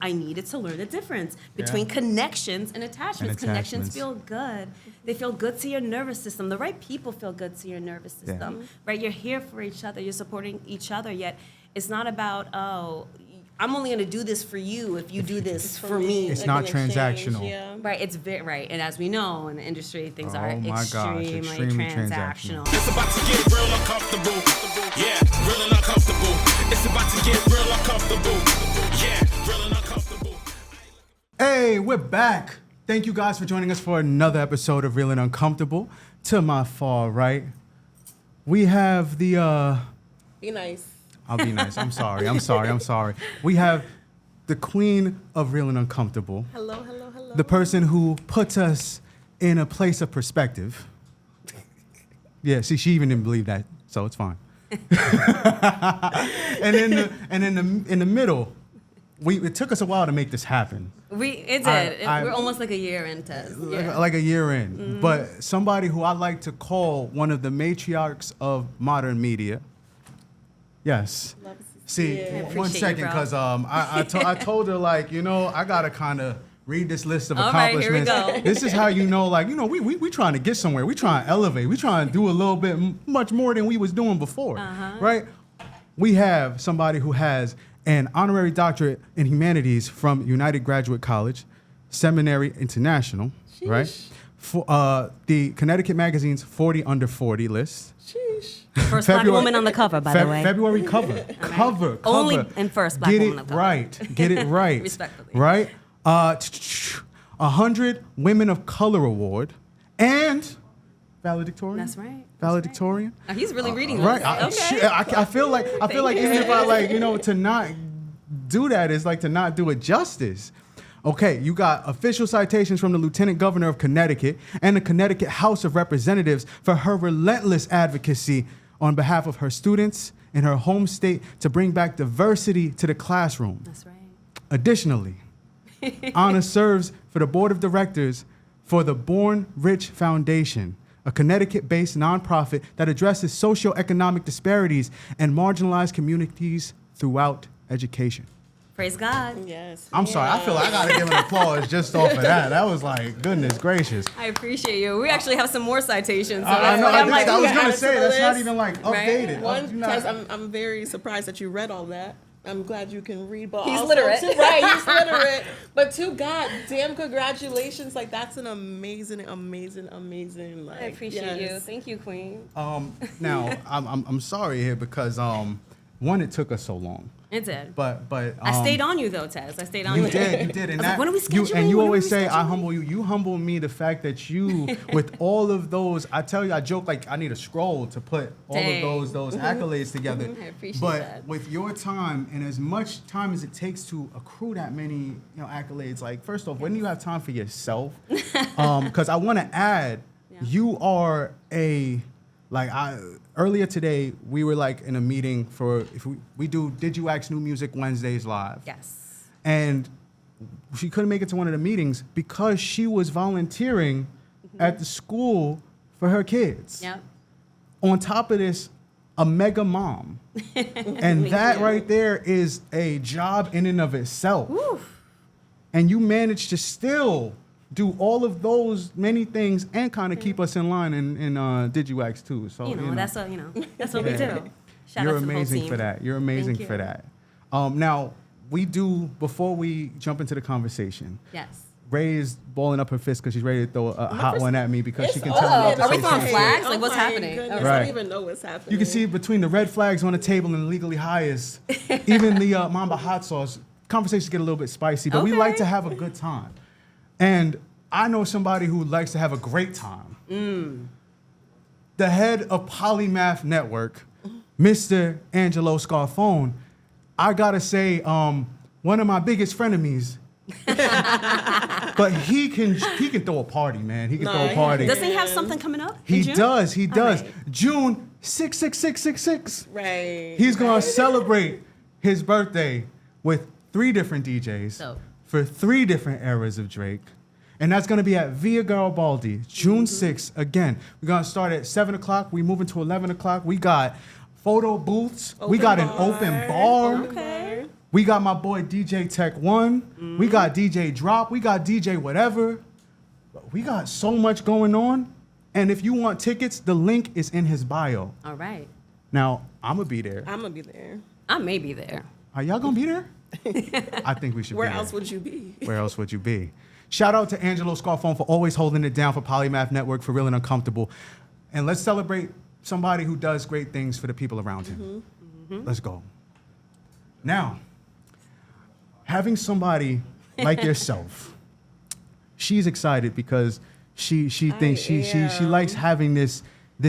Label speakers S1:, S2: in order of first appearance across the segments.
S1: I needed to learn the difference between connections and attachments. Connections feel good. They feel good to your nervous system. The right people feel good to your nervous system, right? You're here for each other. You're supporting each other, yet it's not about, I'm only going to do this for you if you do this for me.
S2: It's not transactional.
S1: Right, it's very, right. And as we know in the industry, things are extremely transactional.
S3: It's about to get real uncomfortable. Yeah, real and uncomfortable. It's about to get real uncomfortable. Yeah, real and uncomfortable.
S2: Hey, we're back. Thank you guys for joining us for another episode of Real and Uncomfortable. To my far right, we have the
S4: Be nice.
S2: I'll be nice. I'm sorry. We have the queen of Real and Uncomfortable.
S4: Hello.
S2: The person who puts us in a place of perspective. Yeah, see, she even didn't believe that, so it's fine. and in the middle, it took us a while to make this happen.
S1: It did. We're almost like a year into.
S2: Like a year in. But somebody who I like to call one of the matriarchs of modern media. Yes. See, one second, because I told her, like, I got to kind of read this list of accomplishments.
S1: Right, here we go.
S2: This is how we trying to get somewhere. We trying to elevate. We trying to do a little bit much more than we was doing before, right? We have somebody who has an honorary doctorate in humanities from United Graduate College, Seminary International, right? For the Connecticut Magazine's 40 Under 40 list.
S1: First black woman on the cover, by the way.
S2: February cover. Cover.
S1: Only and first black woman on the cover.
S2: Get it right.
S1: Respectfully.
S2: Right? 100 Women of Color Award and valedictorian.
S1: That's right.
S2: Valedictorian.
S1: Oh, he's really reading this.
S2: Right.
S1: Okay.
S2: I feel like even if I to not do that is like to not do it justice. Okay, you got official citations from the Lieutenant Governor of Connecticut and the Connecticut House of Representatives for her relentless advocacy on behalf of her students in her home state to bring back diversity to the classroom.
S1: That's right.
S2: Additionally, honor serves for the Board of Directors for the Born Rich Foundation, a Connecticut-based nonprofit that addresses socioeconomic disparities and marginalized communities throughout education.
S1: Praise God.
S4: Yes.
S2: I'm sorry. I feel like I gotta give an applause just off of that. That was like, goodness gracious.
S1: I appreciate you. We actually have some more citations. So
S2: I know. I was gonna say that's not
S4: list.
S2: even like updated.
S4: Right? I'm very surprised that you read all that. I'm glad you can read, but
S1: he's
S4: also,
S1: literate.
S4: Right, he's literate. But goddamn congratulations! Like that's an amazing. Like
S1: I appreciate you. Thank you, Queen.
S2: Now I'm sorry here because one, it took us so long.
S1: It did.
S2: But
S1: I stayed on you though, Tez. I stayed on you.
S2: You did. And
S1: like, when are we scheduling?
S2: And you always say, I humble you. You humble me the fact that you, with all of those, I tell you, I joke like I need a scroll to put all of those accolades together.
S1: I appreciate
S2: But
S1: that.
S2: with your time and as much time as it takes to accrue that many accolades, like first off, when do you have time for yourself? Because I want to add, you are earlier today, we were like in a meeting for, if we do Did You Ask New Music Wednesdays live.
S1: Yes.
S2: And she couldn't make it to one of the meetings because she was volunteering at the school for her kids.
S1: Yep.
S2: On top of this, a mega mom. And that right there is a job in and of itself.
S1: Oof.
S2: And you managed to still do all of those many things and kind of keep us in line in Did You Ask too. So
S1: that's what we do. Shout
S2: You're
S1: out to the whole
S2: amazing
S1: team.
S2: for that. You're amazing for that. Now we do, before we jump into the conversation.
S1: Yes.
S2: Ray is balling up her fist because she's ready to throw a hot one at me because she can tell me
S1: Are
S2: about the
S1: we throwing
S2: social
S1: flags?
S2: shit.
S1: Like, what's happening?
S4: Goodness,
S2: Right.
S4: I don't even know what's happening.
S2: You can see between the red flags on the table and the legally highest, even the Mamba hot sauce, conversations get a little bit spicy, but we like to have a good time. And I know somebody who likes to have a great time. The head of Polymaf Network, Mr. Angelo Scarfone, I gotta say, one of my biggest frenemies. But he can throw a party, man. He can throw a party.
S1: Doesn't he have something coming up?
S2: He
S1: in June?
S2: does.
S1: Right.
S2: June 66666.
S4: Right.
S2: He's gonna celebrate his birthday with 3 different DJs
S1: Dope.
S2: for 3 different eras of Drake. And that's gonna be at Via Garibaldi, June 6th. Again, we're gonna start at 7 o'clock. We moving to 11 o'clock. We got photo booths. We got an open bar.
S1: Okay.
S2: We got my boy DJ Tech One. We got DJ Drop. We got DJ whatever. We got so much going on. And if you want tickets, the link is in his bio.
S1: All right.
S2: Now, I'm going to be there.
S4: I'm gonna be there.
S1: I may be there.
S2: Are y'all going to be there? I think we should
S4: Where
S2: be there.
S4: else would you be?
S2: Where else would you be? Shout out to Angelo Scarfone for always holding it down for Polymaf Network, for Real and Uncomfortable. And let's celebrate somebody who does great things for the people around him. Let's go. Now, having somebody like yourself, she's excited because she thinks she likes having this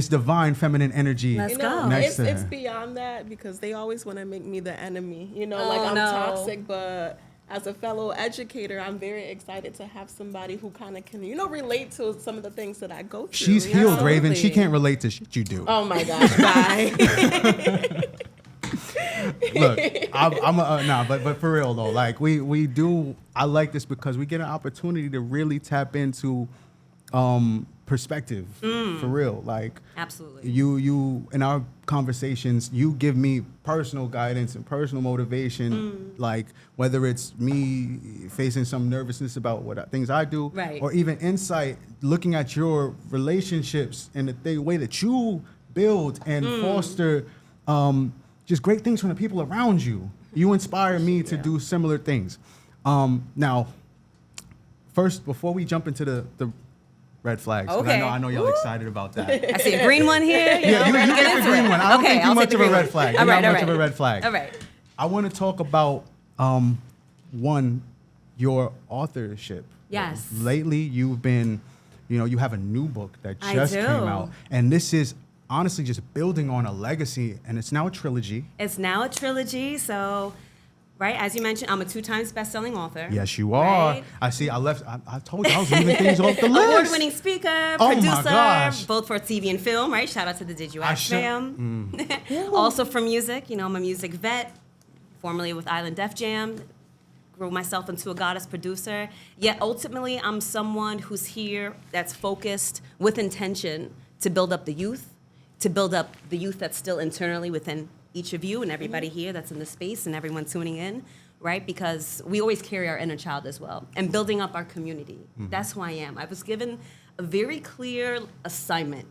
S2: divine feminine energy.
S1: Let's go.
S2: Next to
S4: It's
S2: her.
S4: beyond that because they always want to make me the enemy. You know,
S1: Oh,
S4: like I'm
S1: no.
S4: toxic, but as a fellow educator, I'm very excited to have somebody who kind of can, relate to some of the things that I go through.
S2: She's
S4: you know?
S2: healed, Raven. She
S1: Absolutely.
S2: can't relate to shit you do.
S4: Oh my gosh, bye.
S2: Look, but for real though, like we do. I like this because we get an opportunity to really tap into perspective for real. Like
S1: Absolutely.
S2: you in our conversations, you give me personal guidance and personal motivation. Like whether it's me facing some nervousness about things I do,
S1: Right.
S2: or even insight looking at your relationships and the way that you build and foster. Just great things from the people around you. You inspire me to do similar things. Now, first, before we jump into the red flags, 'cause
S1: Okay.
S2: I know y'all
S1: Woo.
S2: excited about that.
S1: I see a green one here.
S2: Yeah, you
S1: we're gonna
S2: get
S1: get
S2: the
S1: into
S2: green
S1: it.
S2: one. I don't think
S1: I'll
S2: you're much
S1: take
S2: of
S1: the
S2: a
S1: green
S2: red
S1: one.
S2: flag.
S1: All
S2: You're
S1: right,
S2: not
S1: all
S2: much of
S1: right.
S2: a red flag.
S1: All right.
S2: I want to talk about one, your authorship.
S1: Yes.
S2: Lately, you've been, you have a new book that
S1: I
S2: just
S1: do.
S2: came out, and this is honestly just building on a legacy, and it's now a trilogy.
S1: It's now a trilogy, so, right, as you mentioned, I'm a 2 times best-selling author.
S2: Yes, you are.
S1: Right?
S2: I see. I told you I was leaving things off the list.
S1: Award-winning speaker,
S2: Oh my
S1: producer,
S2: gosh.
S1: both for TV and film, right? Shout out to the Did You
S2: I
S1: Ask
S2: should-
S1: fam. Also for music, I'm a music vet, formerly with Island Def Jam. Grew myself into a goddess producer. Yet ultimately, I'm someone who's here that's focused with intention to build up the youth, that's still internally within each of you and everybody here that's in the space and everyone tuning in, right? Because we always carry our inner child as well, and building up our community. That's who I am. I was given a very clear assignment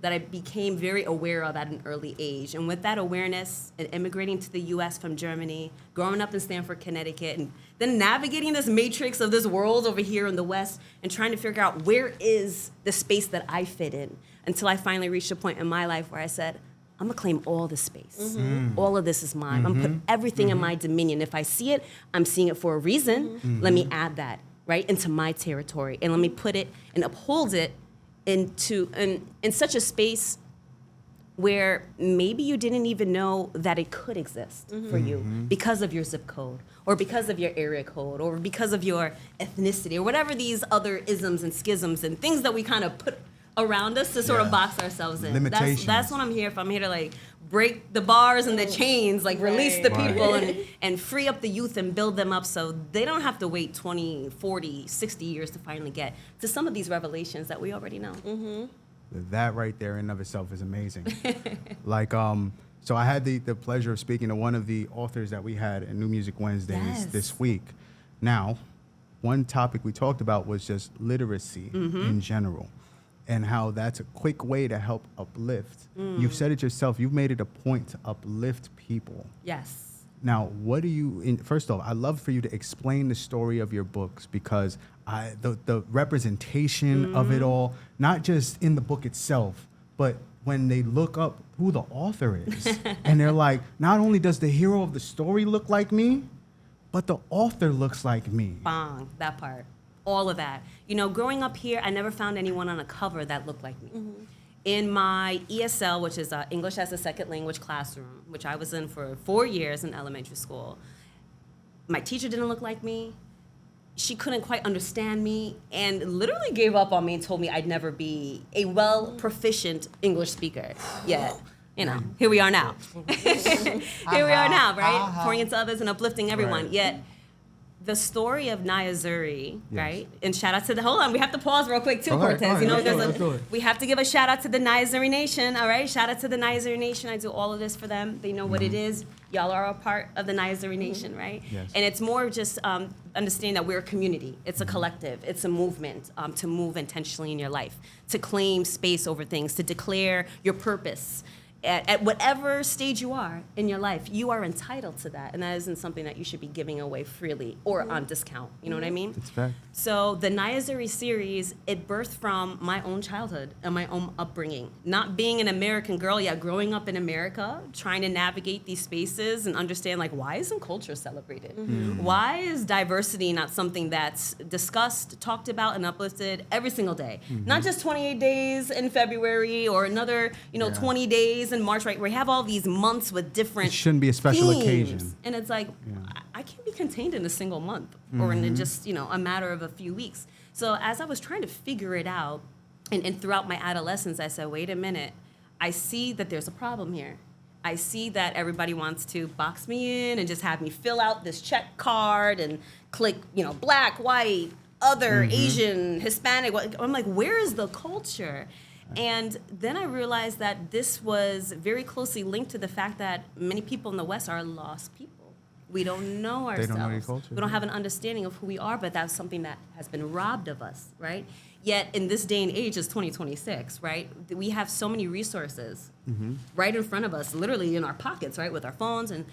S1: that I became very aware of at an early age. And with that awareness and immigrating to the US from Germany, growing up in Stamford, Connecticut, and then navigating this matrix of this world over here in the West and trying to figure out where is the space that I fit in, until I finally reached a point in my life where I said, I'm gonna claim all the space. All of this is mine. I'm gonna put everything in my dominion. If I see it, I'm seeing it for a reason. Let me add that, right, into my territory. And let me put it and uphold it in such a space where maybe you didn't even know that it could exist for you because of your zip code or because of your area code or because of your ethnicity or whatever these other isms and schisms and things that we kind of put around us to sort of box ourselves in.
S2: Limitations.
S1: That's what I'm here for. I'm here to like break the bars and the chains, like release the
S2: Right.
S1: people and free up the youth and build them up so they don't have to wait 20, 40, 60 years to finally get to some of these revelations that we already know.
S2: That right there in and of itself is amazing. So I had the pleasure of speaking to one of the authors that we had at New Music Wednesdays
S1: Yes.
S2: this week. Now, one topic we talked about was just literacy in general and how that's a quick way to help uplift. You've said it yourself. You've made it a point to uplift people.
S1: Yes.
S2: Now, first off, I'd love for you to explain the story of your books because the representation of it all, not just in the book itself, but when they look up who the author is and they're like, not only does the hero of the story look like me, but the author looks like me.
S1: Bong, that part. All of that. Growing up here, I never found anyone on a cover that looked like me. In my ESL, which is English as a Second Language classroom, which I was in for 4 years in elementary school, my teacher didn't look like me. She couldn't quite understand me and literally gave up on me and told me I'd never be a proficient English speaker. Yet, here we are now. Here we are now, right? Pouring into others and uplifting everyone.
S2: Right.
S1: Yet, the story of Niyah Zuri,
S2: Yes.
S1: right? And shout out to hold on, we have to pause real quick too,
S2: Go ahead,
S1: Cortez.
S2: go
S1: You know,
S2: ahead,
S1: there's
S2: let's do it.
S1: we have to give a shout out to the Niyah Zuri Nation, all right? Shout out to the Niyah Zuri Nation. I do all of this for them. They know what it is. Y'all are a part of the Niyah Zuri Nation, right?
S2: Yes.
S1: And it's more just understanding that we're a community. It's a collective. It's a movement to move intentionally in your life, to claim space over things, to declare your purpose. At whatever stage you are in your life, you are entitled to that. And that isn't something that you should be giving away freely or on discount. You know what I mean?
S2: It's fact.
S1: So the Niyah Zuri series, it birthed from my own childhood and my own upbringing. Not being an American girl, yet growing up in America, trying to navigate these spaces and understand, like, why isn't culture celebrated? Why is diversity not something that's discussed, talked about, and uplifted every single day? Not just 28 days in February or another, 20 days in March, right? We have all these months with different
S2: It shouldn't be a special
S1: themes.
S2: occasion.
S1: And it's like, I can't be contained in a single month or in just, a matter of a few weeks. So as I was trying to figure it out, and throughout my adolescence, I said, wait a minute, I see that there's a problem here. I see that everybody wants to box me in and just have me fill out this check card and click, black, white, other, Asian, Hispanic. I'm like, where is the culture? And then I realized that this was very closely linked to the fact that many people in the West are lost people. We don't know ourselves.
S2: They don't know your culture.
S1: We don't have an understanding of who we are, but that's something that has been robbed of us, right? Yet in this day and age, it's 2026, right? We have so many resources right in front of us, literally in our pockets, right? With our phones and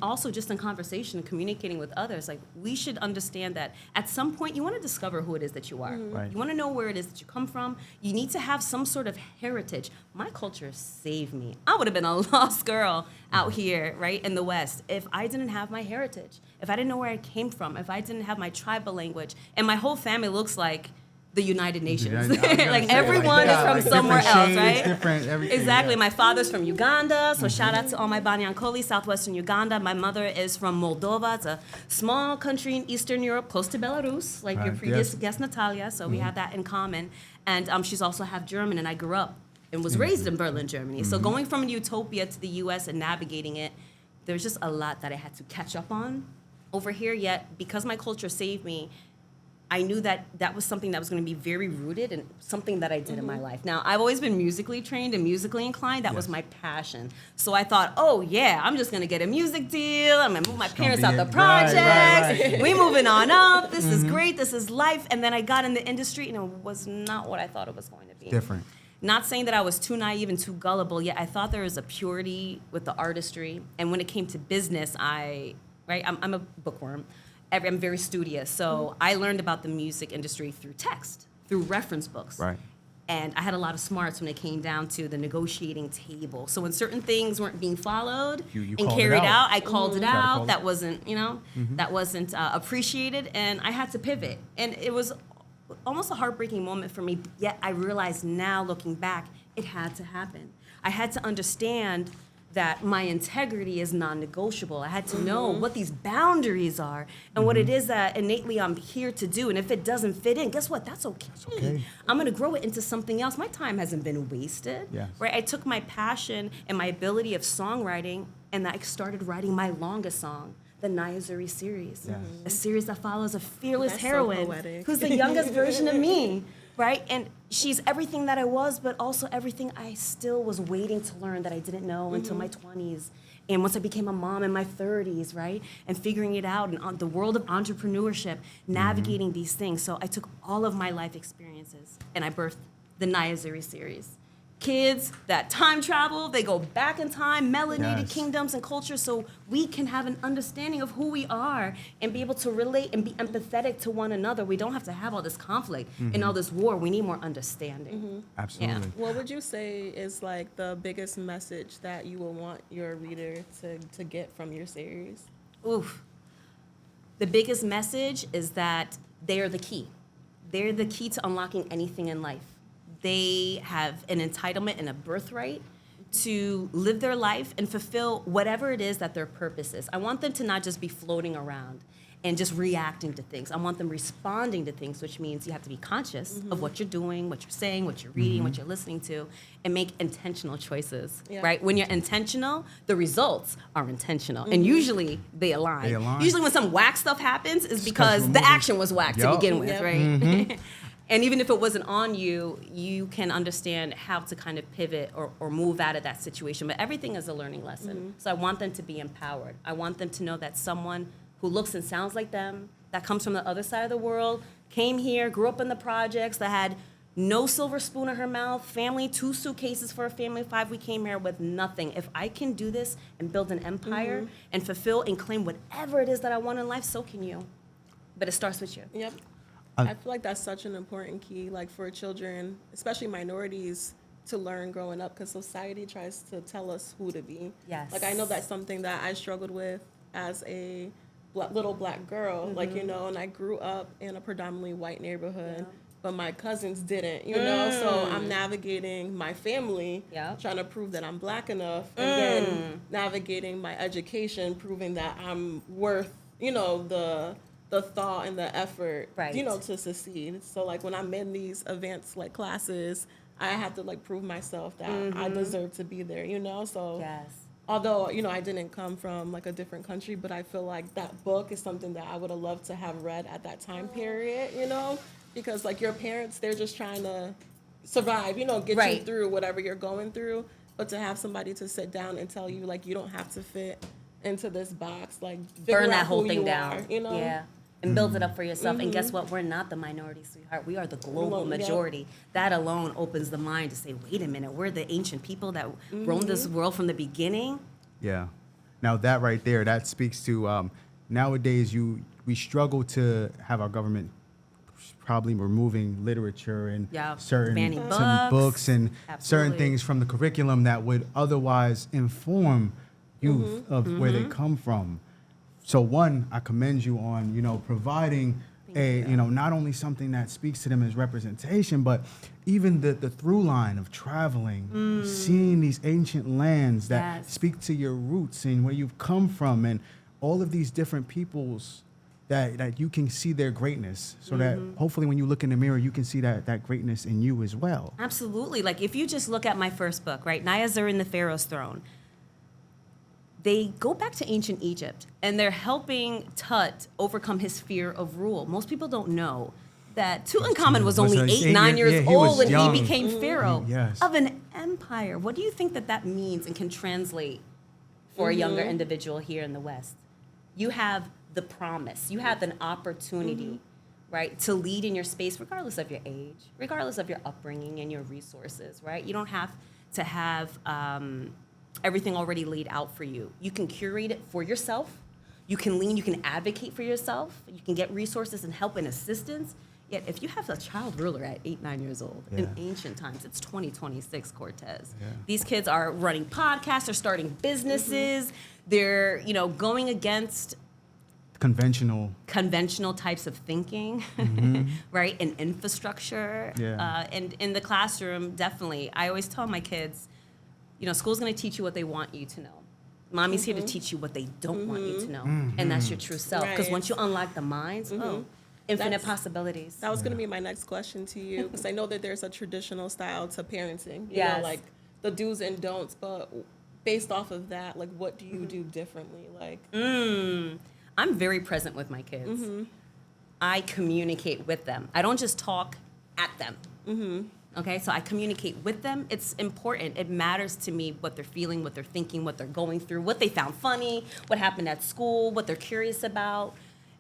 S1: also just in conversation and communicating with others. Like, we should understand that at some point you want to discover who it is that you are.
S2: Right.
S1: You want to know where it is that you come from. You need to have some sort of heritage. My culture saved me. I would have been a lost girl out here, right, in the West, if I didn't have my heritage, if I didn't know where I came from, if I didn't have my tribal language. And my whole family looks like the United Nations. Like, everyone is from somewhere else, right?
S2: Different, everything.
S1: Exactly.
S2: Yeah.
S1: My father's from Uganda, so shout out to all my Banyankoli, southwestern Uganda. My mother is from Moldova. It's a small country in Eastern Europe, close to Belarus, like your
S2: Right,
S1: previous
S2: yes.
S1: guest, Natalia. So we have that in common. And she's also half German, and I grew up and was raised in Berlin, Germany. So going from utopia to the U.S. and navigating it, there's just a lot that I had to catch up on over here. Yet, because my culture saved me, I knew that that was something that was going to be very rooted and something that I did in my life. Now, I've always been musically trained and musically inclined. That was my passion. So I thought, oh, yeah, I'm just going to get a music deal. I'm going to move my parents out the projects.
S2: Right.
S1: We moving on up. This is great. This is life. And then I got in the industry, and it was not what I thought it was going to be.
S2: Different.
S1: Not saying that I was too naive and too gullible, yet I thought there was a purity with the artistry. And when it came to business, I'm a bookworm. I'm very studious. So I learned about the music industry through text, through reference books.
S2: Right.
S1: And I had a lot of smarts when it came down to the negotiating table. So when certain things weren't being followed
S2: You
S1: and
S2: called it
S1: carried
S2: out.
S1: out, I called it
S2: Gotta call
S1: out.
S2: it.
S1: That wasn't, that wasn't appreciated, and I had to pivot. And it was almost a heartbreaking moment for me, yet I realized now, looking back, it had to happen. I had to understand that my integrity is non-negotiable. I had to know what these boundaries are and what it is that innately I'm here to do. And if it doesn't fit in, guess what? That's okay.
S2: okay.
S1: I'm gonna grow it into something else. My time hasn't been wasted,
S2: Yes.
S1: right? I took my passion and my ability of songwriting, and I started writing my longest song, the Niyah Zuri series,
S2: Yes.
S1: a series that follows a fearless
S4: That's so
S1: heroine
S4: poetic.
S1: who's the youngest version of me, right? And she's everything that I was, but also everything I still was waiting to learn that I didn't know until my 20s. And once I became a mom in my 30s, right? And figuring it out and on the world of entrepreneurship, navigating these things. So I took all of my life experiences and I birthed the Niyah Zuri series. Kids that time travel, they go back in time, melanated
S2: Yes.
S1: kingdoms and cultures, so we can have an understanding of who we are and be able to relate and be empathetic to one another. We don't have to have all this conflict and all this war. We need more understanding.
S2: Absolutely.
S4: What would you say is like the biggest message that you will want your reader to get from your series?
S1: Oof. The biggest message is that they are the key. They're the key to unlocking anything in life. They have an entitlement and a birthright to live their life and fulfill whatever it is that their purpose is. I want them to not just be floating around and just reacting to things. I want them responding to things, which means you have to be conscious of what you're doing, what you're saying, what you're reading, what you're listening to, and make intentional choices, right? When you're intentional, the results are intentional, and usually they align. Usually when some whack stuff happens is because the action was whack to begin with, right? And even if it wasn't on you, you can understand how to kind of pivot or move out of that situation. But everything is a learning lesson. So I want them to be empowered. I want them to know that someone who looks and sounds like them, that comes from the other side of the world, came here, grew up in the projects, that had no silver spoon in her mouth, family, 2 suitcases for a family of 5. We came here with nothing. If I can do this and build an empire and fulfill and claim whatever it is that I want in life, so can you. But it starts with you.
S4: Yep. I feel like that's such an important key, like for children, especially minorities, to learn growing up, because society tries to tell us who to be.
S1: Yes.
S4: Like I know that's something that I struggled with as a little black girl, like, you know, and I grew up in a predominantly white neighborhood, but my cousins didn't, you know, so I'm navigating my family, trying to prove that I'm black enough, and then navigating my education, proving that I'm worth, you know, the thought and the effort, you know, to succeed. So like when I'm in these advanced like classes, I have to like prove myself that I deserve to be there, you know? So although, you know, I didn't come from like a different country, but I feel like that book is something that I would have loved to have read at that time period, you know? Because like your parents, they're just trying to survive, you know, get you through whatever you're going through. But to have somebody to sit down and tell you like you don't have to fit into this box, like
S1: burn that whole thing down,
S4: are, you know?
S1: Yeah. And build it up for yourself. And guess what? We're not the minority, sweetheart. We are the global majority. That alone opens the mind to say, wait a minute, we're the ancient people that roamed this world from the beginning.
S2: Yeah. Now that right there, that speaks to nowadays we struggle to have our government probably removing literature and certain books and certain things from the curriculum that would otherwise inform youth of where they come from. So one, I commend you on, you know, providing you know, not only something that speaks to them as representation, but even the through line of traveling, seeing these ancient lands that speak to your roots and where you've come from, and all of these different peoples that you can see their greatness, so that hopefully when you look in the mirror, you can see that greatness in you as well.
S1: Absolutely. Like if you just look at my first book, right, Niyah Zuri and the Pharaoh's Throne, they go back to ancient Egypt, and they're helping Tut overcome his fear of rule. Most people don't know that Tutankhamun was only 8-9 years old when he became pharaoh of an empire. What do you think that means and can translate for a younger individual here in the West? You have the promise. You have an opportunity, right, to lead in your space regardless of your age, regardless of your upbringing and your resources, right? You don't have to have everything already laid out for you. You can curate it for yourself. You can you can advocate for yourself. You can get resources and help and assistance. Yet if you have a child ruler at 8-9 years old in ancient times, it's 2026, Cortez. These kids are running podcasts, they're starting businesses, they're, you know, going against
S2: conventional
S1: types of thinking, right? And infrastructure. And in the classroom, definitely. I always tell my kids, you know, school's going to teach you what they want you to know. Mommy's here to teach you what they don't want you to know. And that's your true self. Because once you unlock the minds, infinite possibilities.
S4: That was going to be my next question to you, because I know that there's a traditional style to parenting. You know, like the do's and don'ts, but based off of that, like what do you do differently? Like,
S1: I'm very present with my kids. I communicate with them. I don't just talk at them. Okay, so I communicate with them. It's important. It matters to me what they're feeling, what they're thinking, what they're going through, what they found funny, what happened at school, what they're curious about.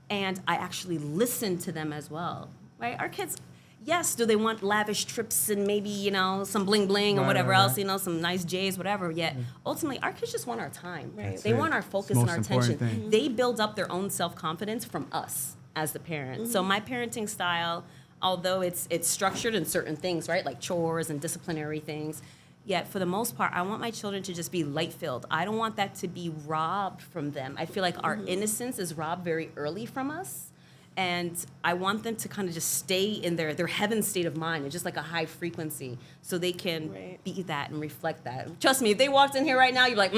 S1: And I actually listen to them as well, right? Our kids, yes, do they want lavish trips and maybe, you know, some bling bling or whatever else, you know, some nice J's, whatever. Yet ultimately, our kids just want our time. They want our focus and our attention. They build up their own self-confidence from us as the parents. So my parenting style, although it's structured in certain things, right, like chores and disciplinary things, yet for the most part, I want my children to just be light-filled. I don't want that to be robbed from them. I feel like our innocence is robbed very early from us, And I want them to kind of just stay in their heaven state of mind, and just like a high frequency, so they can be that and reflect that. Trust me, if they walked in here right now, you're like,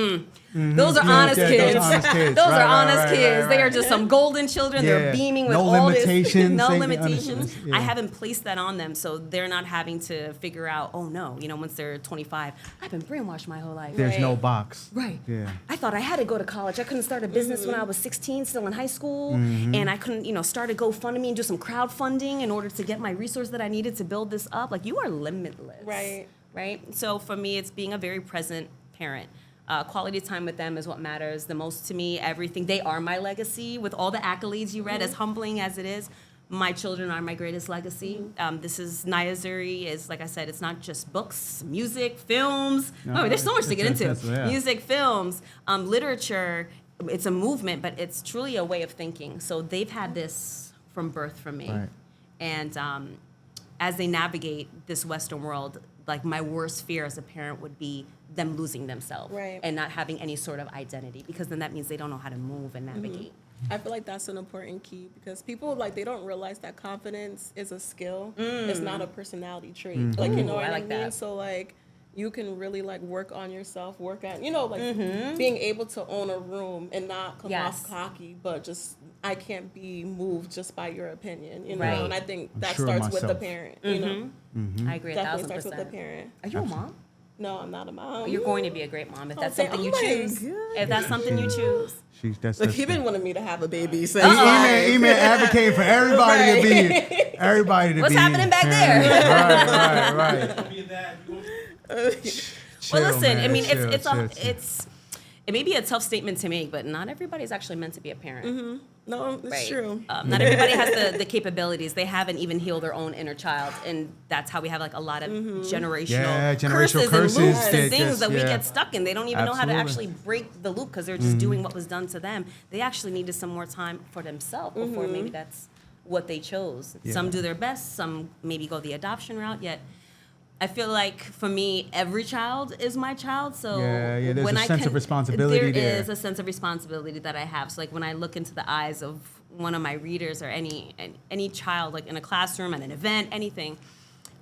S1: those are honest kids. Those are honest kids. They are just some golden children. They're beaming with all this. No limitations. I haven't placed that on them, so they're not having to figure out, oh no, once they're 25, I've been brainwashed my whole life.
S2: There's no box.
S1: Right.
S2: Yeah.
S1: I thought I had to go to college. I couldn't start a business when I was 16, still in high school, and I couldn't, start a GoFundMe and do some crowdfunding in order to get my resource that I needed to build this up. Like, you are limitless. Right. So for me, it's being a very present parent. Quality time with them is what matters the most to me. Everything. They are my legacy. With all the accolades you read, as humbling as it is, my children are my greatest legacy. This is Niyah Zuri. Is, like I said, it's not just books, music, films. There's so much to get into. Music, films, literature. It's a movement, but it's truly a way of thinking. So they've had this from birth from me.
S2: Right.
S1: And as they navigate this Western world, like, my worst fear as a parent would be them losing themselves and not having any sort of identity, because then that means they don't know how to move and navigate.
S4: I feel like that's an important key, because people, like, they don't realize that confidence is a skill. It's not a personality trait. Like, you know what I mean?
S1: That.
S4: So, like, you can really, like, work on yourself, work at, being able to own a room and not come off cocky, but just, I can't be moved just by your opinion, know? And I think that starts with the parent,
S1: I agree,
S4: Definitely
S1: 1,000%.
S4: starts with the parent.
S1: Are you a mom?
S4: No, I'm not a mom.
S1: You're going to be a great mom if that's something you choose. If that's something you choose.
S4: Look, he been wanting me to have a baby. So
S2: He been advocating for everybody to be.
S1: What's happening back there?
S2: Right.
S1: Well, listen. I mean, it may be a tough statement to make, but not everybody is actually meant to be a parent.
S4: No, it's true.
S1: Not everybody has the capabilities. They haven't even healed their own inner child, and that's how we have, like, a lot of generational curses and loops and things that we get stuck in. They don't even know how to actually break the loop, because they're just doing what was done to them. They actually needed some more time for themselves before maybe that's what they chose. Some do their best. Some maybe go the adoption route. Yet, I feel like, for me, every child is my child. So
S2: there's a sense of responsibility there.
S1: There is a sense of responsibility that I have. So, like, when I look into the eyes of one of my readers, or any child, like in a classroom, at an event, anything,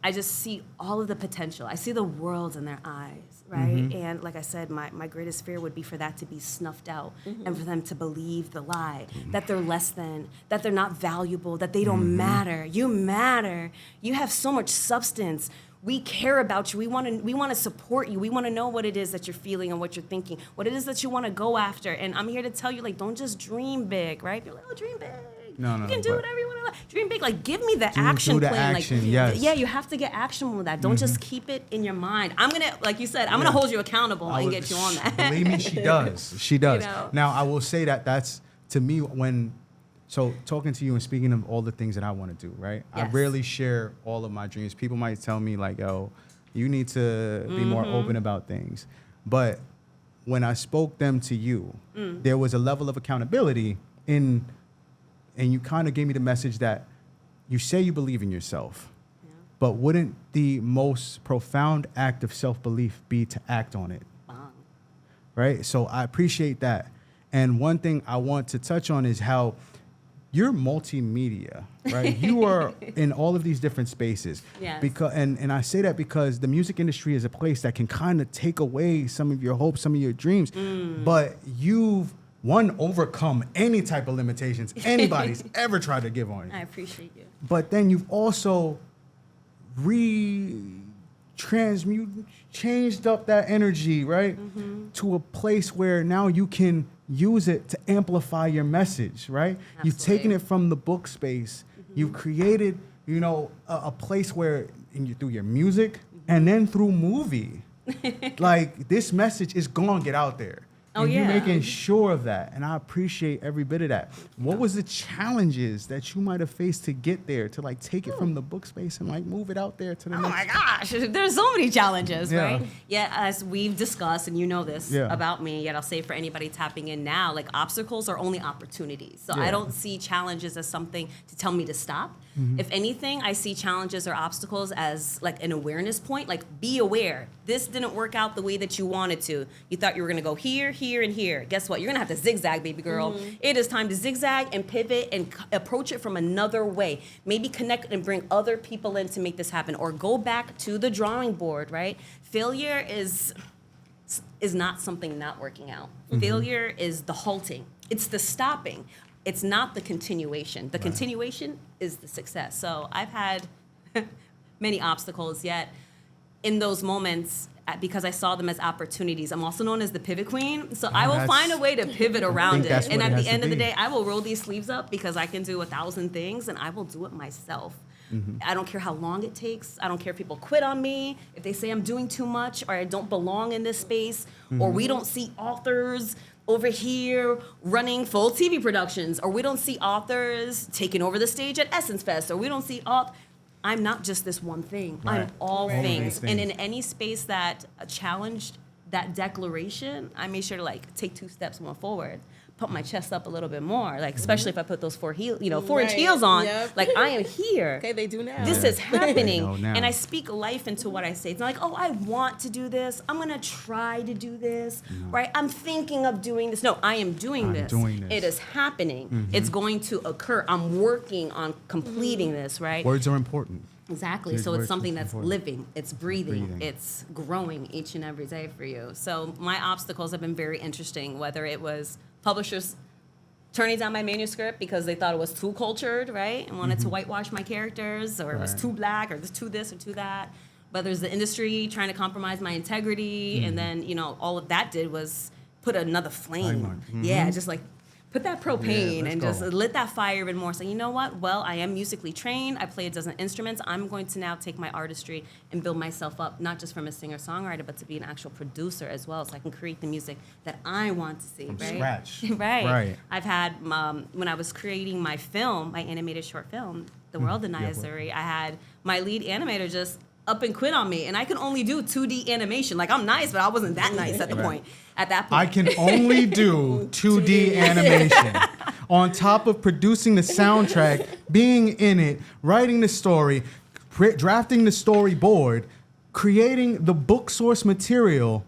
S1: I just see all of the potential. I see the world in their eyes, right? And like I said, my greatest fear would be for that to be snuffed out, and for them to believe the lie, that they're less than, that they're not valuable, that they don't matter. You matter. You have so much substance. We care about you. We want to support you. We want to know what it is that you're feeling and what you're thinking, what it is that you want to go after. And I'm here to tell you, like, don't just dream big, right? You're like, oh, dream big.
S2: No,
S1: you can do whatever you want to. Dream big. Like, give me the action plan.
S2: Action,
S1: like,
S2: yes.
S1: Yeah, you have to get action with that. Don't just keep it in your mind. I'm gonna, like you said, I'm gonna hold you accountable and get you on that.
S2: Believe me, she does. She does.
S1: know?
S2: Now, I will say that's, to me, so talking to you and speaking of all the things that I want to do, right?
S1: Yes.
S2: I rarely share all of my dreams. People might tell me, like, yo, you need to be more open about things. But when I spoke them to you, there was a level of accountability and you kind of gave me the message that you say you believe in yourself, but wouldn't the most profound act of self-belief be to act on it? Right? So I appreciate that. And one thing I want to touch on is how you're multimedia, right? You are in all of these different spaces.
S1: Yes.
S2: And I say that because the music industry is a place that can kind of take away some of your hopes, some of your dreams. But you've, overcome any type of limitations anybody's ever tried to give on you.
S1: I appreciate you.
S2: But then you've also changed up that energy, right? To a place where now you can use it to amplify your message, right?
S1: Absolutely.
S2: You've taken it from the book space. You've created, a place where through your music and then through movie, like, this message is gonna get out there.
S1: Oh,
S2: and
S1: yeah.
S2: You're making sure of that, and I appreciate every bit of that. What was the challenges that you might have faced to get there, to, like, take it from the book space and, like, move it out there to the next?
S1: Oh my gosh, there's so many challenges,
S2: Yeah.
S1: right? Yeah, as we've discussed, and you know this
S2: Yeah.
S1: about me, yet I'll say for anybody tapping in now, like, obstacles are only opportunities. So
S2: Yeah.
S1: I don't see challenges as something to tell me to stop. If anything, I see challenges or obstacles as like an awareness point. Like, be aware. This didn't work out the way that you wanted to. You thought you were gonna go here, here, and here. Guess what? You're gonna have to zigzag, baby girl. It is time to zigzag and pivot and approach it from another way. Maybe connect and bring other people in to make this happen, or go back to the drawing board, right? Failure is not something not working out. Failure is the halting. It's the stopping. It's not the continuation. The continuation is the success. So I've had many obstacles, yet in those moments, because I saw them as opportunities, I'm also known as the pivot queen. So I will find a way to pivot around it. And at the end of the day, I will roll these sleeves up because I can do 1,000 things, and I will do it myself. I don't care how long it takes. I don't care if people quit on me, if they say I'm doing too much, or I don't belong in this space, or we don't see authors over here running full TV productions, or we don't see authors taking over the stage at Essence Fest, or we don't see I'm not just this one thing. I'm all things. And in any space that challenged that declaration, I made sure to like take 2 steps more forward, put my chest up a little bit more, like especially if I put those 4-inch heels on, like I am here.
S4: Okay, they do now.
S1: This is happening. And I speak life into what I say. It's not like, oh, I want to do this. I'm going to try to do this, right? I'm thinking of doing this. No, I am doing this. It is happening. It's going to occur. I'm working on completing this, right?
S2: Words are important.
S1: Exactly. So it's something that's living, it's breathing, it's growing each and every day for you. So my obstacles have been very interesting, whether it was publishers turning down my manuscript because they thought it was too cultured, right? And wanted to whitewash my characters, or it was too black, or it was too this or too that. But there's the industry trying to compromise my integrity. And then, all of that did was put another flame. Yeah, just like put that propane and just lit that fire even more. So you know what? Well, I am musically trained. I play a dozen instruments. I'm going to now take my artistry and build myself up, not just from a singer-songwriter, but to be an actual producer as well, so I can create the music that I want to see.
S2: From
S1: right?
S2: scratch.
S1: Right. I've had, when I was creating my film, my animated short film, The World of Niyah Zuri, I had my lead animator just up and quit on me, and I can only do 2D animation. Like, I'm nice, but I wasn't that nice at point. At that point,
S2: I can only do 2D animation. On top of producing the soundtrack, being in it, writing the story, drafting the storyboard, creating the book source material.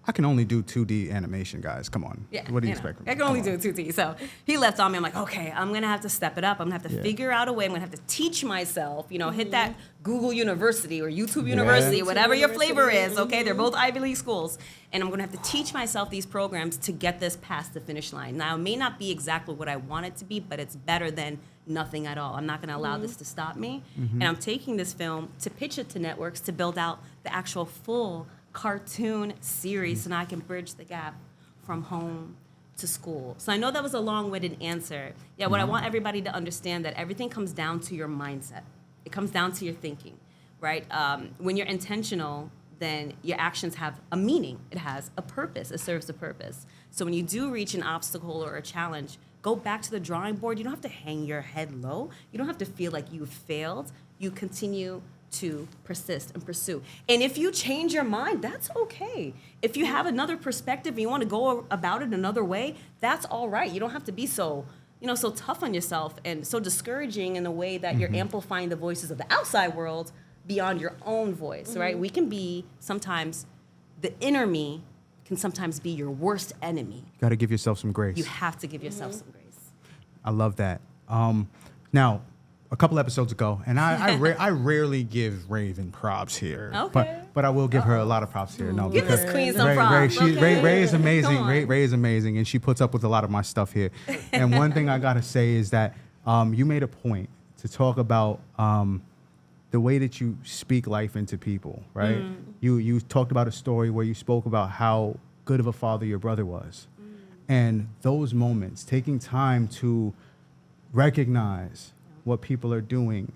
S2: I can only do 2D animation, guys. Come on.
S1: Yeah,
S2: What do you expect?
S1: I can only do 2D. So he left on me. I'm like, okay, I'm going to have to step it up. I'm going to have to figure out a way. I'm going to have to teach myself, hit that Google University or YouTube University, whatever your flavor is, okay? They're both Ivy League schools. And I'm going to have to teach myself these programs to get this past the finish line. Now, it may not be exactly what I want it to be, but it's better than nothing at all. I'm not going to allow this to stop me. And I'm taking this film to pitch it to networks to build out the actual full cartoon series, so now I can bridge the gap from home to school. So I know that was a long-winded answer. Yeah, what I want everybody to understand, that everything comes down to your mindset. It comes down to your thinking, right? When you're intentional, then your actions have a meaning. It has a purpose. It serves a purpose. So when you do reach an obstacle or a challenge, go back to the drawing board. You don't have to hang your head low. You don't have to feel like you've failed. You continue to persist and pursue. And if you change your mind, that's okay. If you have another perspective and you want to go about it another way, that's all right. You don't have to be so tough on yourself and so discouraging in the way that you're amplifying the voices of the outside world beyond your own voice, right? We can be sometimes, the inner me can sometimes be your worst enemy.
S2: You got to give yourself some grace.
S1: You have to give yourself some grace.
S2: I love that. Now, a couple episodes ago, and I rarely give Raven props here, but I will give her a lot of props here. No,
S1: give this queen some
S2: Ray,
S1: props.
S2: Ray is amazing. Ray is amazing, and she puts up with a lot of my stuff here. And one thing I gotta say is that you made a point to talk about the way that you speak life into people, right? You talked about a story where you spoke about how good of a father your brother was, and those moments, taking time to recognize what people are doing,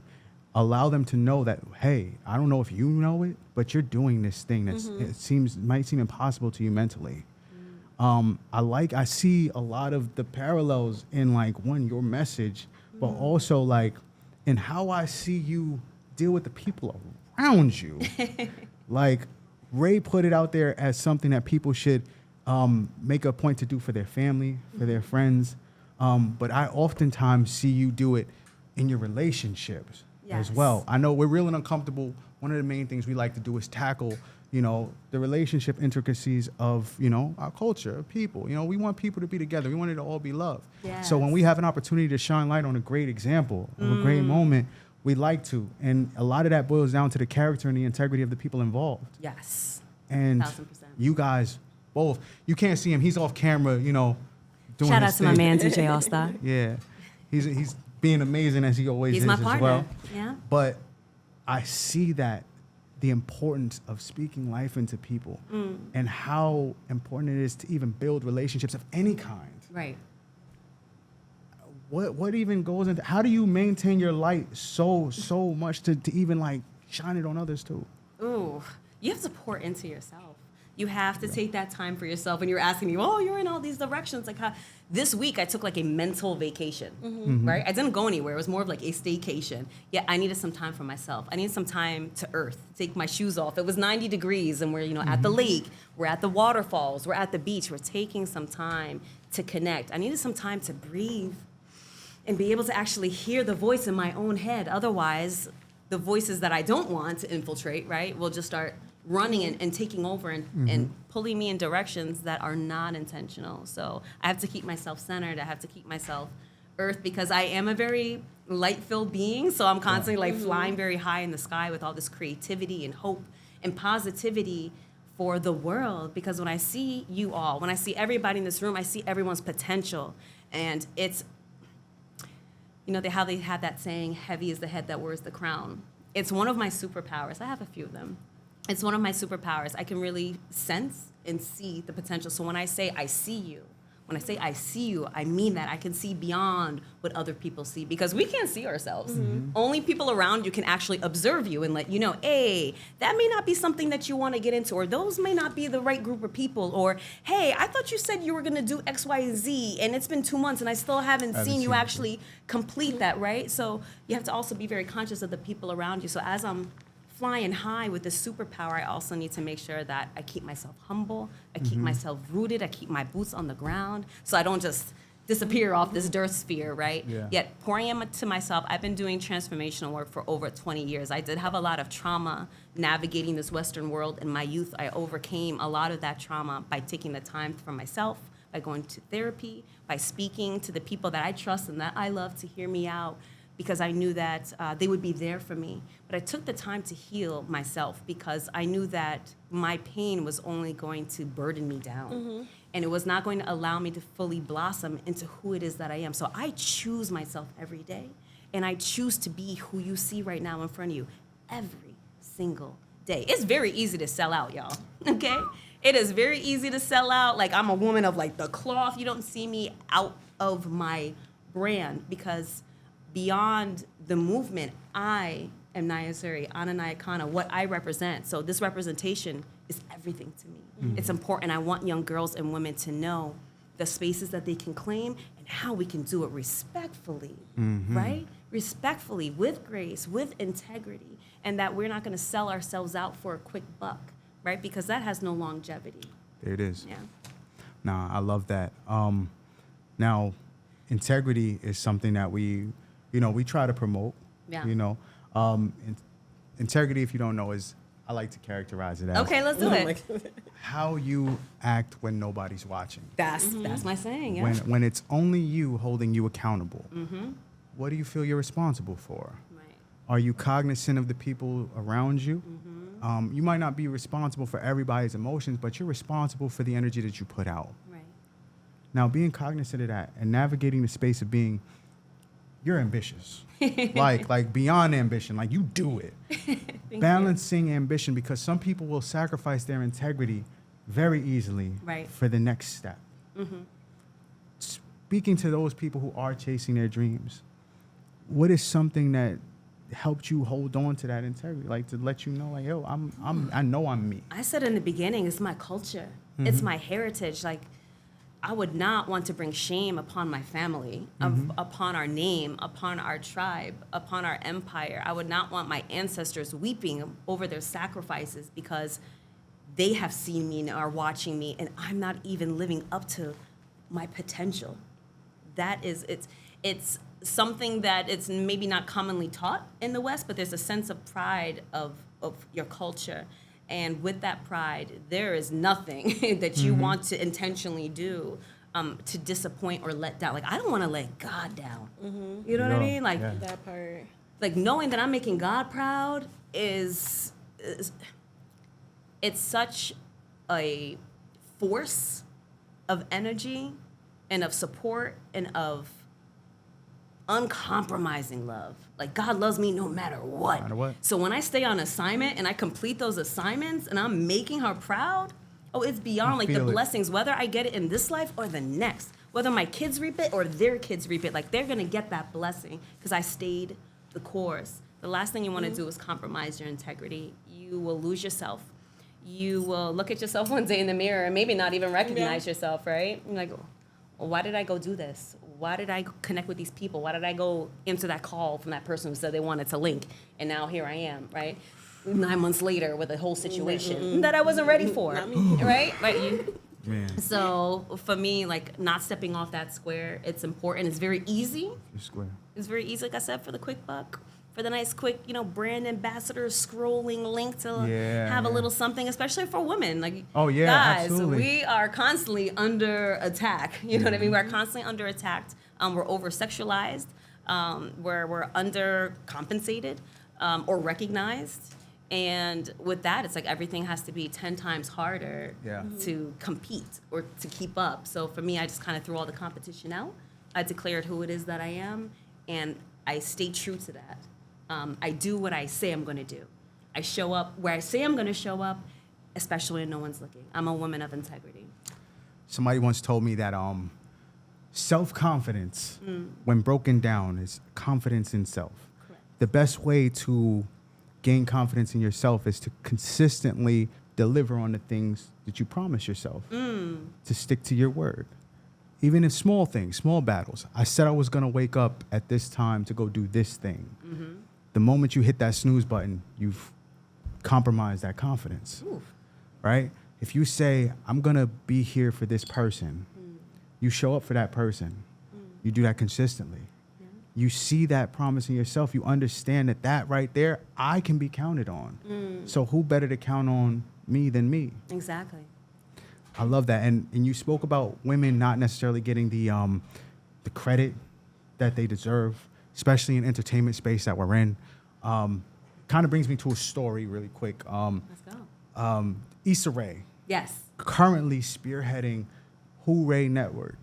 S2: allow them to know that, hey, I don't know if you know it, but you're doing this thing that's might seem impossible to you mentally. I see a lot of the parallels in your message, but also in how I see you deal with the people around you. Ray put it out there as something that people should make a point to do for their family, for their friends. But I oftentimes see you do it in your relationships as
S1: Yes.
S2: well. I know we're real and uncomfortable. One of the main things we like to do is tackle, the relationship intricacies of, our culture, of people. We want people to be together. We want it to all be love. So when we have an opportunity to shine light on a great example of a great moment, we like to. And a lot of that boils down to the character and the integrity of the people involved.
S1: Yes.
S2: And
S1: 1000%.
S2: you guys both, you can't see him. He's off camera, doing
S1: Shout out
S2: his
S1: to my
S2: thing.
S1: man, DJ All-Star.
S2: Yeah. He's being amazing as he always
S1: He's
S2: is
S1: my
S2: as
S1: partner.
S2: well.
S1: Yeah.
S2: But I see that the importance of speaking life into people and how important it is to even build relationships of any kind.
S1: Right.
S2: What even goes into, how do you maintain your light so much to even like shine it on others too?
S1: Ooh, you have to pour into yourself. You have to take that time for yourself. And you're asking me, oh, you're in all these directions. Like, how this week I took like a mental vacation, right? I didn't go anywhere. It was more of like a staycation. Yet I needed some time for myself. I needed some time to earth, take my shoes off. It was 90 degrees and we're, at the lake, we're at the waterfalls, we're at the beach. We're taking some time to connect. I needed some time to breathe and be able to actually hear the voice in my own head. Otherwise, the voices that I don't want to infiltrate, right, will just start running and taking over and pulling me in directions that are not intentional. So I have to keep myself centered. I have to keep myself earth because I am a very light-filled being. So I'm constantly like flying very high in the sky with all this creativity and hope and positivity for the world. Because when I see you all, when I see everybody in this room, I see everyone's potential. And it's, how they have that saying, heavy is the head that wears the crown. It's one of my superpowers. I have a few of them. It's one of my superpowers. I can really sense and see the potential. So when I say I see you, I mean that. I can see beyond what other people see because we can't see ourselves. Only people around you can actually observe you and let you know, hey, that may not be something that you want to get into, or those may not be the right group of people, or hey, I thought you said you were going to do X, Y, and Z, and it's been 2 months and I still haven't seen you actually complete that, right? So you have to also be very conscious of the people around you. So as I'm flying high with this superpower, I also need to make sure that I keep myself humble, I keep myself rooted, I keep my boots on the ground, so I don't just disappear off this dirt sphere, right?
S2: Yeah.
S1: Yet pouring into myself, I've been doing transformational work for over 20 years. I did have a lot of trauma navigating this Western world. In my youth, I overcame a lot of that trauma by taking the time for myself, by going to therapy, by speaking to the people that I trust and that I love to hear me out, because I knew that they would be there for me. But I took the time to heal myself because I knew that my pain was only going to burden me down. And it was not going to allow me to fully blossom into who it is that I am. So I choose myself every day. And I choose to be who you see right now in front of you every single day. It's very easy to sell out, y'all, okay? It is very easy to sell out. Like, I'm a woman of like the cloth. You don't see me out of my brand because beyond the movement, I am Niyah Zuri, Aniyah Kana, what I represent. So this representation is everything to me. It's important. I want young girls and women to know the spaces that they can claim and how we can do it respectfully, right? Respectfully, with grace, with integrity, and that we're not going to sell ourselves out for a quick buck, right? Because that has no longevity.
S2: There it is.
S1: Yeah.
S2: Nah, I love that. Now, integrity is something that we try to promote.
S1: Yeah.
S2: Integrity, if you don't know, is, I like to characterize it as
S1: Okay, let's do it.
S2: how you act when nobody's watching.
S1: That's my saying, yeah.
S2: When it's only you holding you accountable. What do you feel you're responsible for?
S1: Right.
S2: Are you cognizant of the people around you? You might not be responsible for everybody's emotions, but you're responsible for the energy that you put out.
S1: Right.
S2: Now, being cognizant of that and navigating the space of being, you're ambitious, like beyond ambition, like you do it. Balancing ambition, because some people will sacrifice their integrity very easily for the next step. Speaking to those people who are chasing their dreams, what is something that helped you hold on to that integrity, like to let you know, like, yo, I know I'm me.
S1: I said in the beginning, it's my culture. It's my heritage. Like, I would not want to bring shame upon my family, upon our name, upon our tribe, upon our empire. I would not want my ancestors weeping over their sacrifices because they have seen me and are watching me, and I'm not even living up to my potential. That is, it's something that it's maybe not commonly taught in the West, but there's a sense of pride of your culture. And with that pride, there is nothing that you want to intentionally do to disappoint or let down. Like, I don't want to let God down. You know what I mean? Like,
S4: That part.
S1: like knowing that I'm making God proud is it's such a force of energy and of support and of uncompromising love. Like, God loves me no matter what.
S2: No matter what.
S1: So when I stay on assignment and I complete those assignments and I'm making her proud, oh, it's beyond like the
S2: feel it.
S1: blessings, whether I get it in this life or the next, whether my kids reap it or their kids reap it, like they're gonna get that blessing because I stayed the course. The last thing you wanna do is compromise your integrity. You will lose yourself. You will look at yourself one day in the mirror and maybe not even recognize yourself, right? You're like, well, why did I go do this? Why did I connect with these people? Why did I go answer that call from that person who said they wanted to link? And now here I am, right? 9 months later with a whole situation that I wasn't ready for, right?
S2: Man,
S1: So for me, like not stepping off that square, it's important. It's very easy.
S2: you're square.
S1: It's very easy, like I said, for the quick buck, for the nice quick, brand ambassador scrolling link to have a little something, especially for women. Like,
S2: Oh, yeah,
S1: guys,
S2: absolutely.
S1: we are constantly under attack. You know what I mean? We're constantly under attack. We're over sexualized. We're under compensated or recognized. And with that, it's like everything has to be 10 times harder to compete or to keep up. So for me, I just kind of threw all the competition out. I declared who it is that I am, and I stay true to that. I do what I say I'm going to do. I show up where I say I'm going to show up, especially when no one's looking. I'm a woman of integrity.
S2: Somebody once told me that self-confidence, when broken down, is confidence in self.
S1: Correct.
S2: The best way to gain confidence in yourself is to consistently deliver on the things that you promise yourself, to stick to your word. Even if small things, small battles. I said I was going to wake up at this time to go do this thing. The moment you hit that snooze button, you've compromised that confidence, right? If you say, I'm going to be here for this person, you show up for that person. You do that consistently. You see that promise in yourself. You understand that right there, I can be counted on. So who better to count on me than me?
S1: Exactly.
S2: I love that. And you spoke about women not necessarily getting the credit that they deserve, especially in entertainment space that we're in. Kind of brings me to a story really quick.
S1: Let's go.
S2: Issa Rae,
S1: Yes.
S2: currently spearheading Hooray Network,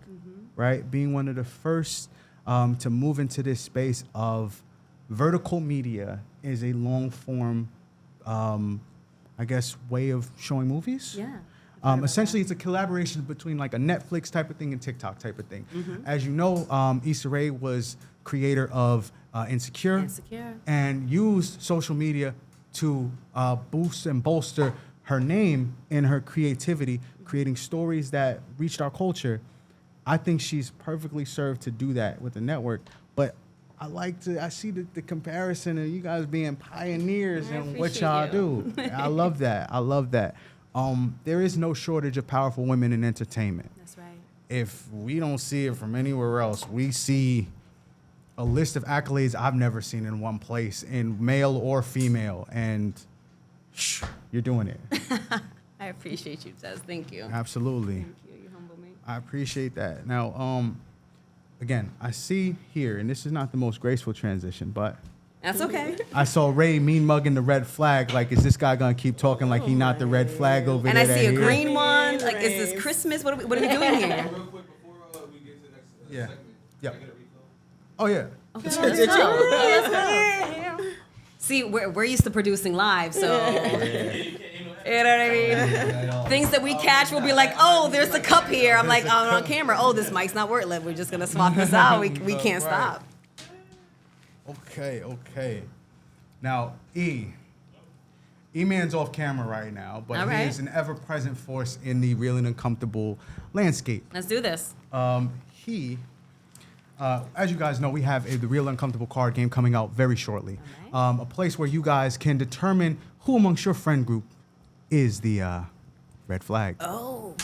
S2: right? Being one of the first to move into this space of vertical media is a long form, I guess, way of showing movies.
S1: Yeah.
S2: Essentially, it's a collaboration between like a Netflix type of thing and TikTok type of thing. As you know, Issa Rae was creator of Insecure, and used social media to boost and bolster her name and her creativity, creating stories that reached our culture. I think she's perfectly served to do that with the network. But I see the comparison of you guys being pioneers in what y'all do. I love that. I love that. There is no shortage of powerful women in entertainment.
S1: That's right.
S2: If we don't see it from anywhere else, we see a list of accolades I've never seen in one place, in male or female, and you're doing it.
S1: I appreciate you, Tess. Thank you.
S2: Absolutely.
S1: Thank you. You humble me.
S2: I appreciate that. Now, again, I see here, and this is not the most graceful transition, but
S1: That's okay.
S2: I saw Ray mean mugging the red flag. Like, is this guy gonna keep talking like he not the red flag over
S1: And
S2: there?
S1: I see a
S2: that he-
S1: green one. Like, is this Christmas? What are we doing here?
S5: Real quick before we get to the next
S2: Yeah.
S5: segment,
S2: Yeah.
S5: can I get a refill?
S2: Oh yeah.
S1: Okay, let's go. See, we're used to producing live, so you know what I mean. Things that we catch will be like, oh, there's a cup here. I'm like, on camera. Oh, this mic's not working. We're just gonna swap this out. We can't stop.
S2: Okay. Now, E-Man's off camera right now, but
S1: All
S2: he
S1: right.
S2: is an ever-present force in the real and uncomfortable landscape.
S1: Let's do this.
S2: As you guys know, we have the Real Uncomfortable card game coming out very shortly.
S1: All
S2: A place where you guys can determine who amongst your friend group is the red flag.
S1: Oh.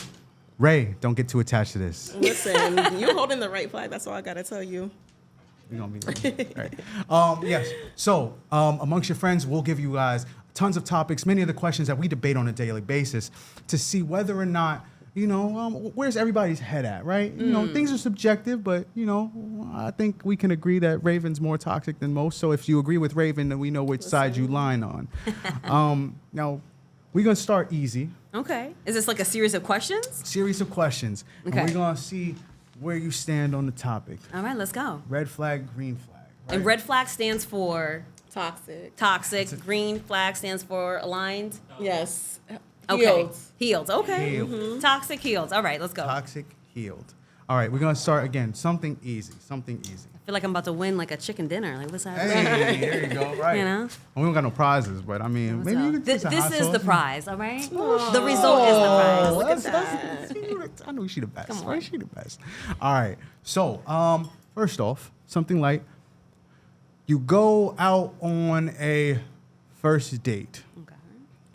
S2: Ray, don't get too attached to this.
S4: Listen, you're holding the right flag. That's all I gotta tell you.
S2: We're gonna be right. Yes. So amongst your friends, we'll give you guys tons of topics, many of the questions that we debate on a daily basis to see whether or not, where's everybody's head at, right? Things are subjective, but, I think we can agree that Raven's more toxic than most. So if you agree with Raven, then we know which side you line on. Now, we're going to start easy.
S1: Okay. Is this like a series of questions?
S2: Series of questions.
S1: Okay.
S2: And we're going to see where you stand on the topic.
S1: All right, let's go.
S2: Red flag, green flag. Right?
S1: And red flag stands for
S4: Toxic.
S1: toxic. Green flag stands for aligned.
S4: Yes.
S1: Okay.
S4: Healed.
S1: Healed. Okay.
S2: Healed.
S1: Toxic healed. All right, let's go.
S2: Toxic, healed. All right, we're going to start again. Something easy.
S1: I feel like I'm about to win like a chicken dinner. Like, what's that?
S2: Hey, there you go. Right.
S1: You know?
S2: We don't got no prizes, but I mean,
S1: What's
S2: maybe
S1: up?
S2: you could
S1: This
S2: take some hot
S1: is the
S2: sauce.
S1: prize, all right? The result is the prize.
S4: Look at that.
S2: I know she the best.
S1: Come on.
S2: Right? She the best. All right. So, first off, something like you go out on a first date,
S1: Okay.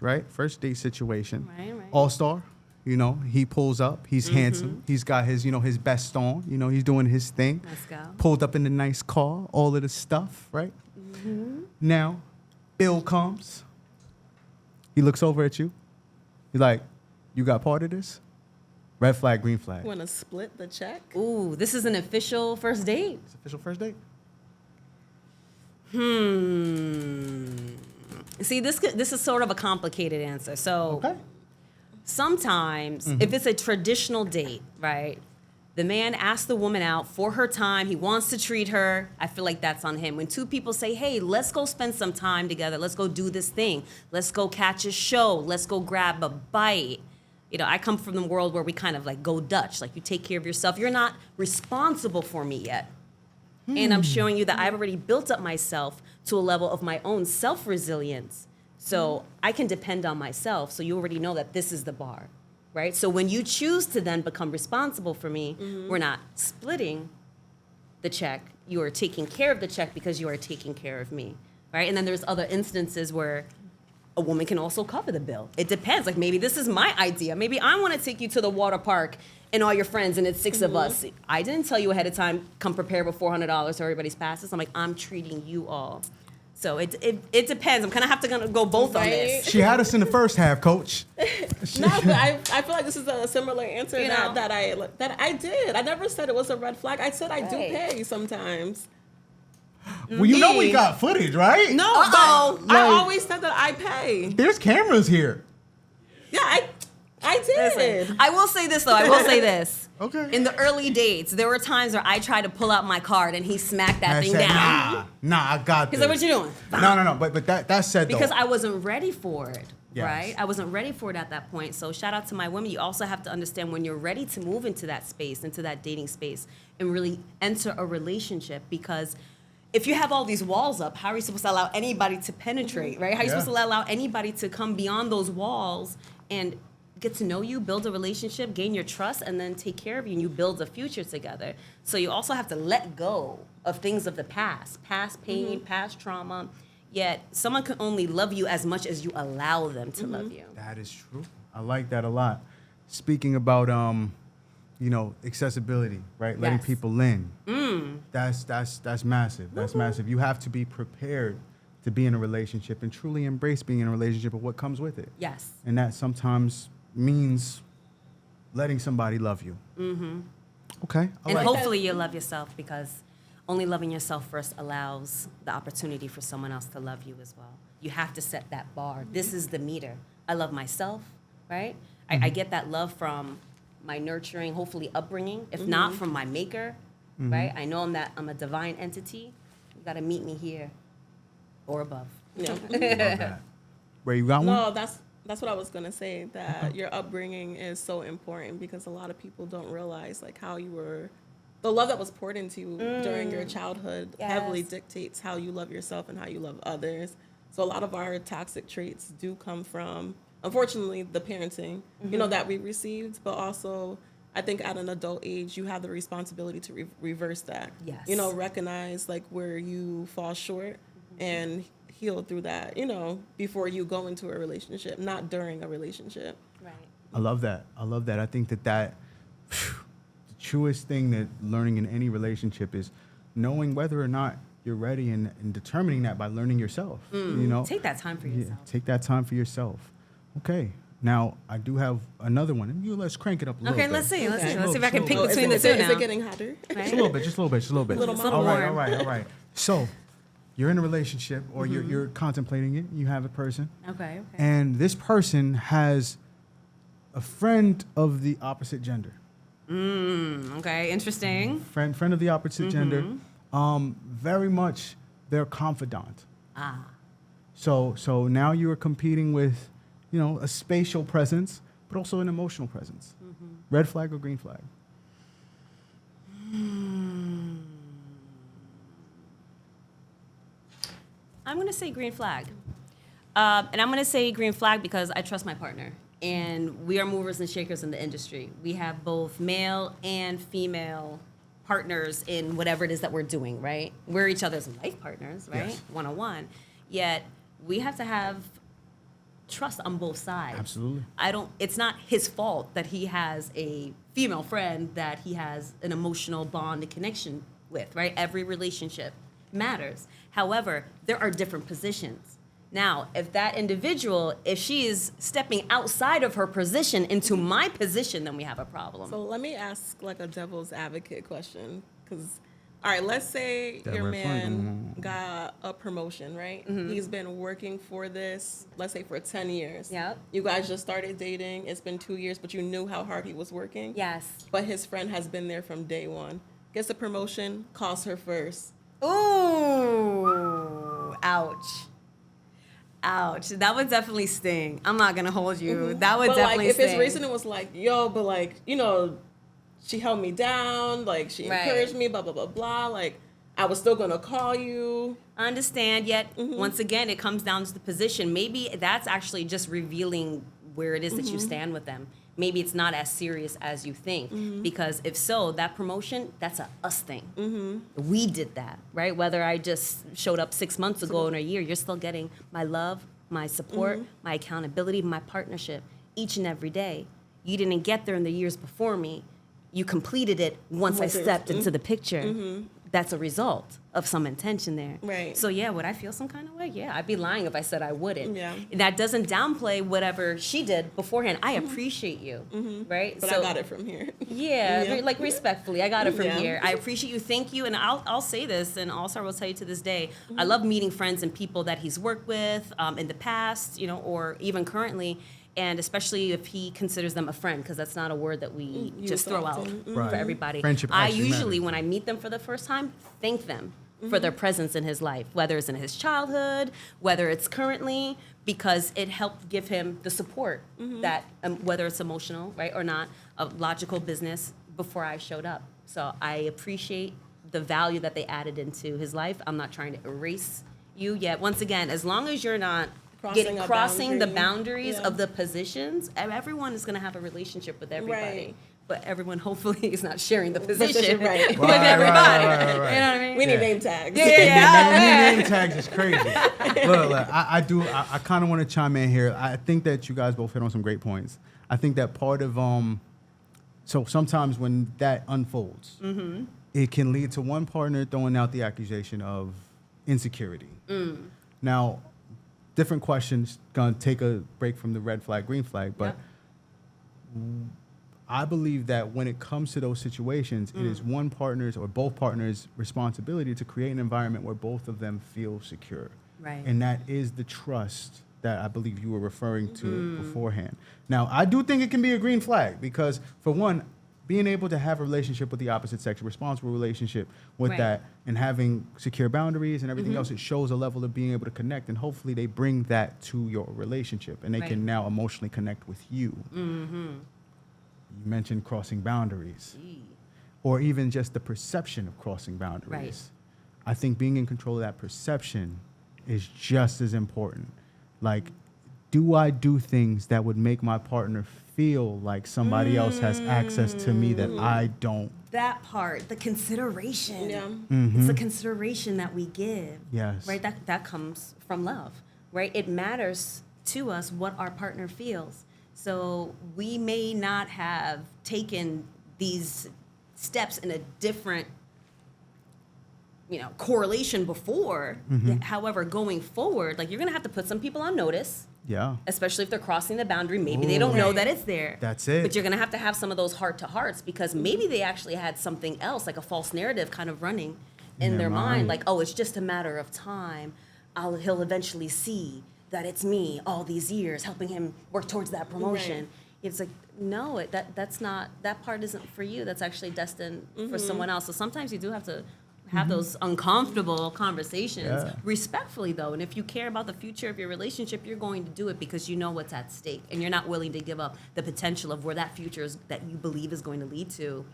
S2: right? First date situation.
S1: Right.
S2: All-star. He pulls up. He's handsome. He's got his, his best on. He's doing his thing.
S1: Let's go.
S2: Pulled up in a nice car. All of the stuff, right? Now, Bill comes. He looks over at you. He's like, "You got part of this?" Red flag, green flag.
S4: Want to split the check?
S1: Ooh, this is an official first date.
S2: It's official first date.
S1: See, this is sort of a complicated answer. So
S2: Okay.
S1: sometimes, if it's a traditional date, right? The man asks the woman out for her time. He wants to treat her. I feel like that's on him. When two people say, hey, let's go spend some time together. Let's go do this thing. Let's go catch a show. Let's go grab a bite. I come from the world where we kind of like go Dutch. Like you take care of yourself. You're not responsible for me yet. And I'm showing you that I've already built up myself to a level of my own self-resilience. So I can depend on myself. So you already know that this is the bar. Right? So when you choose to then become responsible for me, we're not splitting the check. You are taking care of the check because you are taking care of me, right? And then there's other instances where a woman can also cover the bill. It depends. Like maybe this is my idea. Maybe I want to take you to the water park and all your friends and it's 6 of us. I didn't tell you ahead of time, come prepared with $400 so everybody's passes. I'm like, I'm treating you all. So it depends. I'm kind of have to go both on this.
S2: She had us in the first half, Coach.
S4: No, but I feel like this is a similar answer that I did. I never said it was a red flag. I said I do pay sometimes.
S2: Well, we got footage, right?
S4: No,
S1: Uh-oh.
S4: but I always said that I pay.
S2: There's cameras here.
S4: Yeah, I did.
S1: Listen, I will say this though. I will say this.
S2: Okay.
S1: In the early dates, there were times where I tried to pull out my card and he smacked that thing down.
S2: Nah, I got this.
S1: He's like, "What you doing?"
S2: No. But that said though.
S1: Because I wasn't ready for it,
S2: Yes.
S1: right? I wasn't ready for it at that point. So shout out to my women. You also have to understand when you're ready to move into that space, into that dating space, and really enter a relationship. Because if you have all these walls up, how are you supposed to allow anybody to penetrate, right? How are you supposed to allow anybody to come beyond those walls and get to know you, build a relationship, gain your trust, and then take care of you, and you build a future together. So you also have to let go of things of the past pain, past trauma. Yet someone can only love you as much as you allow them to love you.
S2: That is true. I like that a lot. Speaking about accessibility, right? Letting
S1: Yes.
S2: people in. That's massive. That's massive. You have to be prepared to be in a relationship and truly embrace being in a relationship and what comes with it.
S1: Yes.
S2: And that sometimes means letting somebody love you. Okay. I
S1: And
S2: like
S1: hopefully you love yourself, because only loving yourself first allows the opportunity for someone else to love you as well. You have to set that bar. This is the meter. I love myself, right? I get that love from my nurturing, hopefully upbringing, if not from my maker, right? I know I'm a divine entity. You got to meet me here or above.
S4: Yeah.
S2: that. Where you got one?
S4: No, that's what I was gonna say. That your upbringing is so important, because a lot of people don't realize like how the love that was poured into you during your childhood heavily
S1: Yes.
S4: dictates how you love yourself and how you love others. So a lot of our toxic traits do come from, unfortunately, the parenting, that we received, but also I think at an adult age, you have the responsibility to reverse that.
S1: Yes.
S4: Recognize like where you fall short and heal through that, before you go into a relationship, not during a relationship.
S1: Right.
S2: I love that. I think that the truest thing that learning in any relationship is knowing whether or not you're ready and determining that by learning yourself. You know,
S1: Take that time for yourself.
S2: take that time for yourself. Okay. Now I do have another one, and let's crank it up a little bit.
S1: Okay, let's see. Let's
S4: Okay.
S1: see. Let's see if I can pick
S2: Oh,
S1: between the
S4: is
S1: two
S4: it
S1: now.
S4: getting hotter?
S1: Right?
S2: Just a little bit, just a little bit.
S4: Little
S2: All right,
S1: more.
S2: all right, all right. So, you're in a relationship, or you're contemplating it. You have a person,
S1: Okay.
S2: and this person has a friend of the opposite gender.
S1: Okay. Interesting.
S2: Friend of the opposite gender. Very much their confidant. So now you are competing with, a spatial presence, but also an emotional presence. Red flag or green flag?
S1: I'm going to say green flag. And I'm going to say green flag because I trust my partner. And we are movers and shakers in the industry. We have both male and female partners in whatever it is that we're doing, right? We're each other's life partners, right?
S2: Yes.
S1: One-on-one. Yet we have to have trust on both sides.
S2: Absolutely.
S1: It's not his fault that he has a female friend that he has an emotional bond and connection with, right? Every relationship matters. However, there are different positions. Now, if that individual, if she is stepping outside of her position into my position, then we have a problem.
S4: So let me ask like a devil's advocate question, because, all right, let's say
S2: That
S4: your
S2: red flag.
S4: man got a promotion, right? He's been working for this, let's say for 10 years.
S1: Yep.
S4: You guys just started dating. It's been 2 years, but you knew how hard he was working.
S1: Yes.
S4: But his friend has been there from day one. Gets a promotion, calls her first.
S1: Ooh, ouch. Ouch. That would definitely sting. I'm not going to hold you. That would
S4: But
S1: definitely
S4: like, if
S1: sting.
S4: his reasoning was like, yo, but like, she held me down, like she
S1: Right.
S4: encouraged me, blah, blah, blah, blah. Like, I was still gonna call you.
S1: I understand, yet once again, it comes down to the position. Maybe that's actually just revealing where it is that you stand with them. Maybe it's not as serious as you think, because if so, that promotion, that's a us thing. We did that, right? Whether I just showed up 6 months ago in a year, you're still getting my love, my support, my accountability, my partnership each and every day. You didn't get there in the years before me. You completed it once I stepped into the picture. That's a result of some intention there.
S4: Right.
S1: So yeah, would I feel some kind of way? Yeah, I'd be lying if I said I wouldn't.
S4: Yeah.
S1: That doesn't downplay whatever she did beforehand. I appreciate you, right?
S4: But I got it from here.
S1: Yeah,
S4: Yeah.
S1: like respectfully, I got it from
S4: Yeah.
S1: here. I appreciate you, thank you, and I'll say this, and also I will tell you to this day, I love meeting friends and people that he's worked with in the past, or even currently, and especially if he considers them a friend, because that's not a word that we just throw out
S4: often.
S2: Right.
S1: for everybody.
S2: Friendship
S1: I
S2: actually
S1: usually,
S2: matters.
S1: when I meet them for the first time, thank them for their presence in his life, whether it's in his childhood, whether it's currently, because it helped give him the support that, whether it's emotional, right, or not, of logical business before I showed up. So I appreciate the value that they added into his life. I'm not trying to erase you yet. Once again, as long as you're not crossing the boundaries of the positions, everyone is going to have a relationship with everybody.
S4: Right.
S1: But everyone hopefully is not sharing the position
S4: Right.
S1: with
S2: Right,
S1: everybody.
S2: right.
S1: You know what I mean?
S4: We need name tags.
S2: Name tags is crazy. Look, I kind of want to chime in here. I think that you guys both hit on some great points. I think that part of so sometimes when that unfolds, it can lead to one partner throwing out the accusation of insecurity. Now, different questions. Gonna take a break from the red flag, green flag, but I believe that when it comes to those situations, it is one partner's or both partners' responsibility to create an environment where both of them feel secure.
S1: Right.
S2: And that is the trust that I believe you were referring to beforehand. Now, I do think it can be a green flag because, for one, being able to have a relationship with the opposite sex, a responsible relationship with
S1: Right.
S2: that, and having secure boundaries and everything else, it shows a level of being able to connect. And hopefully they bring that to your relationship and they
S1: Right.
S2: can now emotionally connect with you. You mentioned crossing boundaries, or even just the perception of crossing boundaries.
S1: Right.
S2: I think being in control of that perception is just as important. Like, do I do things that would make my partner feel like somebody else has access to me that I don't?
S1: That part, the consideration.
S4: Yeah.
S1: It's the consideration that we give.
S2: Yes.
S1: Right? That comes from love, right? It matters to us what our partner feels. So we may not have taken these steps in a different correlation before. However, going forward, like, you're gonna have to put some people on notice.
S2: Yeah.
S1: Especially if they're crossing the boundary. Maybe they don't know that it's there.
S2: That's it.
S1: But you're going to have some of those heart-to-hearts, because maybe they actually had something else, like a false narrative kind of running in their mind. Like, oh, it's just a matter of time. He'll eventually see that it's me all these years helping him work towards that promotion.
S4: Right.
S1: It's like, no, that's not, that part isn't for you. That's actually destined for someone else. So sometimes you do have to have those uncomfortable conversations respectfully, though. And if you care about the future of your relationship, you're going to do it because you know what's at stake, and you're not willing to give up the potential of where that future is that you believe is going to lead to,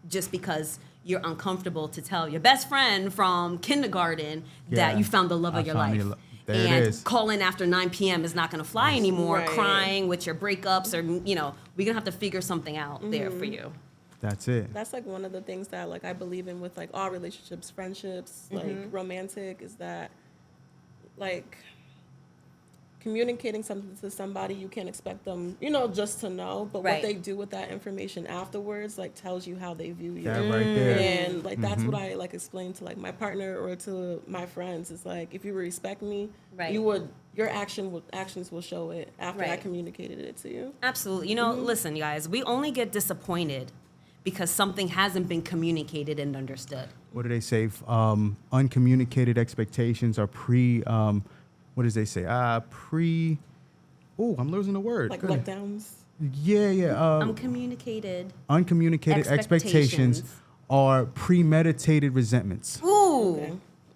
S1: just because you're uncomfortable to tell your best friend from kindergarten that you found the love of your life.
S2: There it is.
S1: Calling after 9 p.m. is not going to fly anymore.
S4: Right.
S1: Crying with your breakups, or we're going to have to figure something out there for you.
S2: That's it.
S4: That's like one of the things that like I believe in with like all relationships, friendships, like romantic, is that like communicating something to somebody, you can't expect them, just to know, but what they do with that information afterwards, like, tells you how they view you.
S2: That right there.
S4: And like that's what I like explain to like my partner or to my friends. It's like, if you respect me, your actions will show it after I communicated it to you.
S1: Absolutely. Listen, guys, we only get disappointed because something hasn't been communicated and understood.
S2: What do they say? Uncommunicated expectations are what does they say? I'm losing the word.
S4: Like
S2: Goodness.
S4: letdowns.
S2: Yeah.
S1: Uncommunicated
S2: expectations are premeditated resentments.
S1: Ooh.
S2: Okay.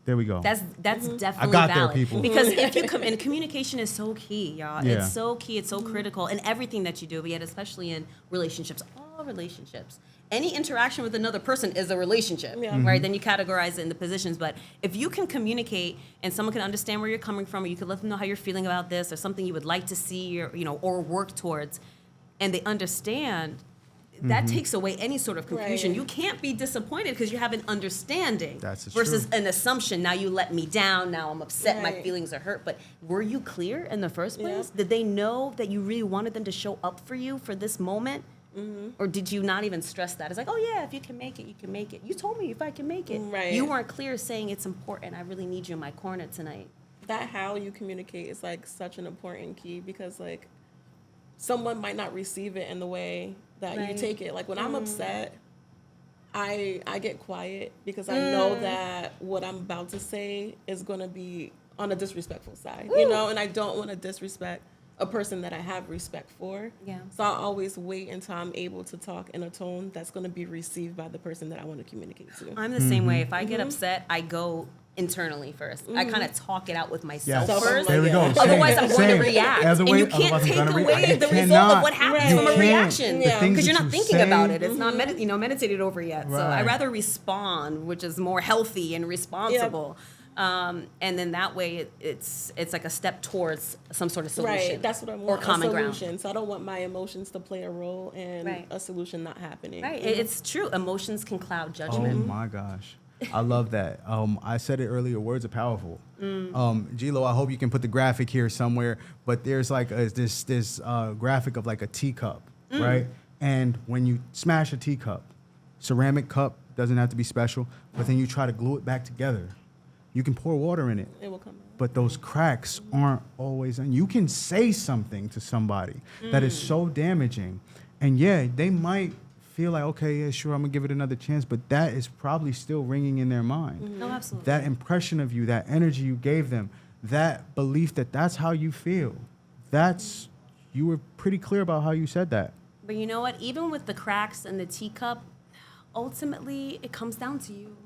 S2: There we go.
S1: That's definitely
S2: I got
S1: valid.
S2: there, people.
S1: Because if you and communication is so key, y'all.
S2: Yeah.
S1: It's so key. It's so critical in everything that you do, but yet especially in relationships. All relationships. Any interaction with another person is a relationship, right? Then you categorize it into positions. But if you can communicate and someone can understand where you're coming from, or you can let them know how you're feeling about this, or something you would like to see, or work towards, and they understand, that takes away any sort of confusion.
S4: Right.
S1: You can't be disappointed because you have an understanding
S2: That's
S1: versus
S2: true.
S1: an assumption. Now you let me down. Now I'm upset. My
S4: Right.
S1: feelings are hurt. But were you clear in the first place?
S4: Yeah.
S1: Did they know that you really wanted them to show up for you for this moment? Or did you not even stress that? It's like, oh yeah, if you can make it, you can make it. You told me if I can make it.
S4: Right.
S1: You weren't clear saying it's important. I really need you in my corner tonight.
S4: That how you communicate is like such an important key, because like someone might not receive it in the way that you take it. Like when I'm upset, I get quiet because I know that what I'm about to say is going to be on a disrespectful side, and I don't want to disrespect a person that I have respect for.
S1: Yeah.
S4: So I always wait until I'm able to talk in a tone that's going to be received by the person that I want to communicate to.
S1: I'm the same way. If I get upset, I go internally first. I kind of talk it out with myself
S2: Yes.
S1: first.
S2: There we go.
S1: Otherwise, I'm going to
S2: Same.
S1: react.
S2: As a
S1: And
S2: way-
S1: you can't
S2: otherwise I'm
S1: take
S2: gonna
S1: away the result
S2: cannot.
S1: of what happens
S4: Right.
S1: from a
S2: You can't.
S1: reaction.
S2: The things
S1: Because you're
S2: that
S1: not
S2: you
S1: thinking
S2: say-
S1: about it. It's not meditated over yet. So
S2: Right.
S1: I rather respond, which is more healthy and responsible. And then that way it's like a step towards some sort of solution.
S4: Right, that's what I want.
S1: Or common
S4: a
S1: ground.
S4: solution. So I don't want my emotions to play a role in a solution not happening.
S1: Right. It's true. Emotions can cloud
S2: Oh
S1: judgment.
S2: my gosh. I love that. I said it earlier, words are powerful. Gilo, I hope you can put the graphic here somewhere, but there's like this graphic of like a teacup, right? And when you smash a teacup, ceramic cup, doesn't have to be special, but then you try to glue it back together. You can pour water in it.
S4: It will come out.
S2: But those cracks aren't always, and you can say something to somebody that is so damaging. And yeah, they might feel like, okay, yeah, sure, I'm gonna give it another chance, but that is probably still ringing in their mind.
S1: No, absolutely.
S2: That impression of you, that energy you gave them, that belief that that's how you feel. You were pretty clear about how you said that.
S1: But you know what? Even with the cracks in the teacup, ultimately it comes down to you.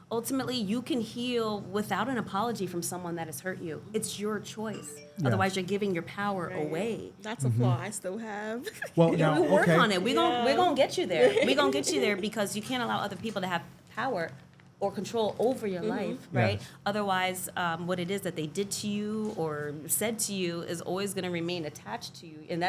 S1: Ultimately, you can heal without an apology from someone that has hurt you. It's your choice.
S2: Yeah.
S1: Otherwise, you're giving your power
S4: Right.
S1: away.
S4: That's a flaw I still have.
S2: Well,
S1: We
S2: now,
S1: work
S2: okay.
S1: on it. We're gonna get you there. We're gonna get you there because you can't allow other people to have power or control over your life, right?
S2: Yes.
S1: Otherwise, what it is that they did to you or said to you is always gonna remain attached to you, and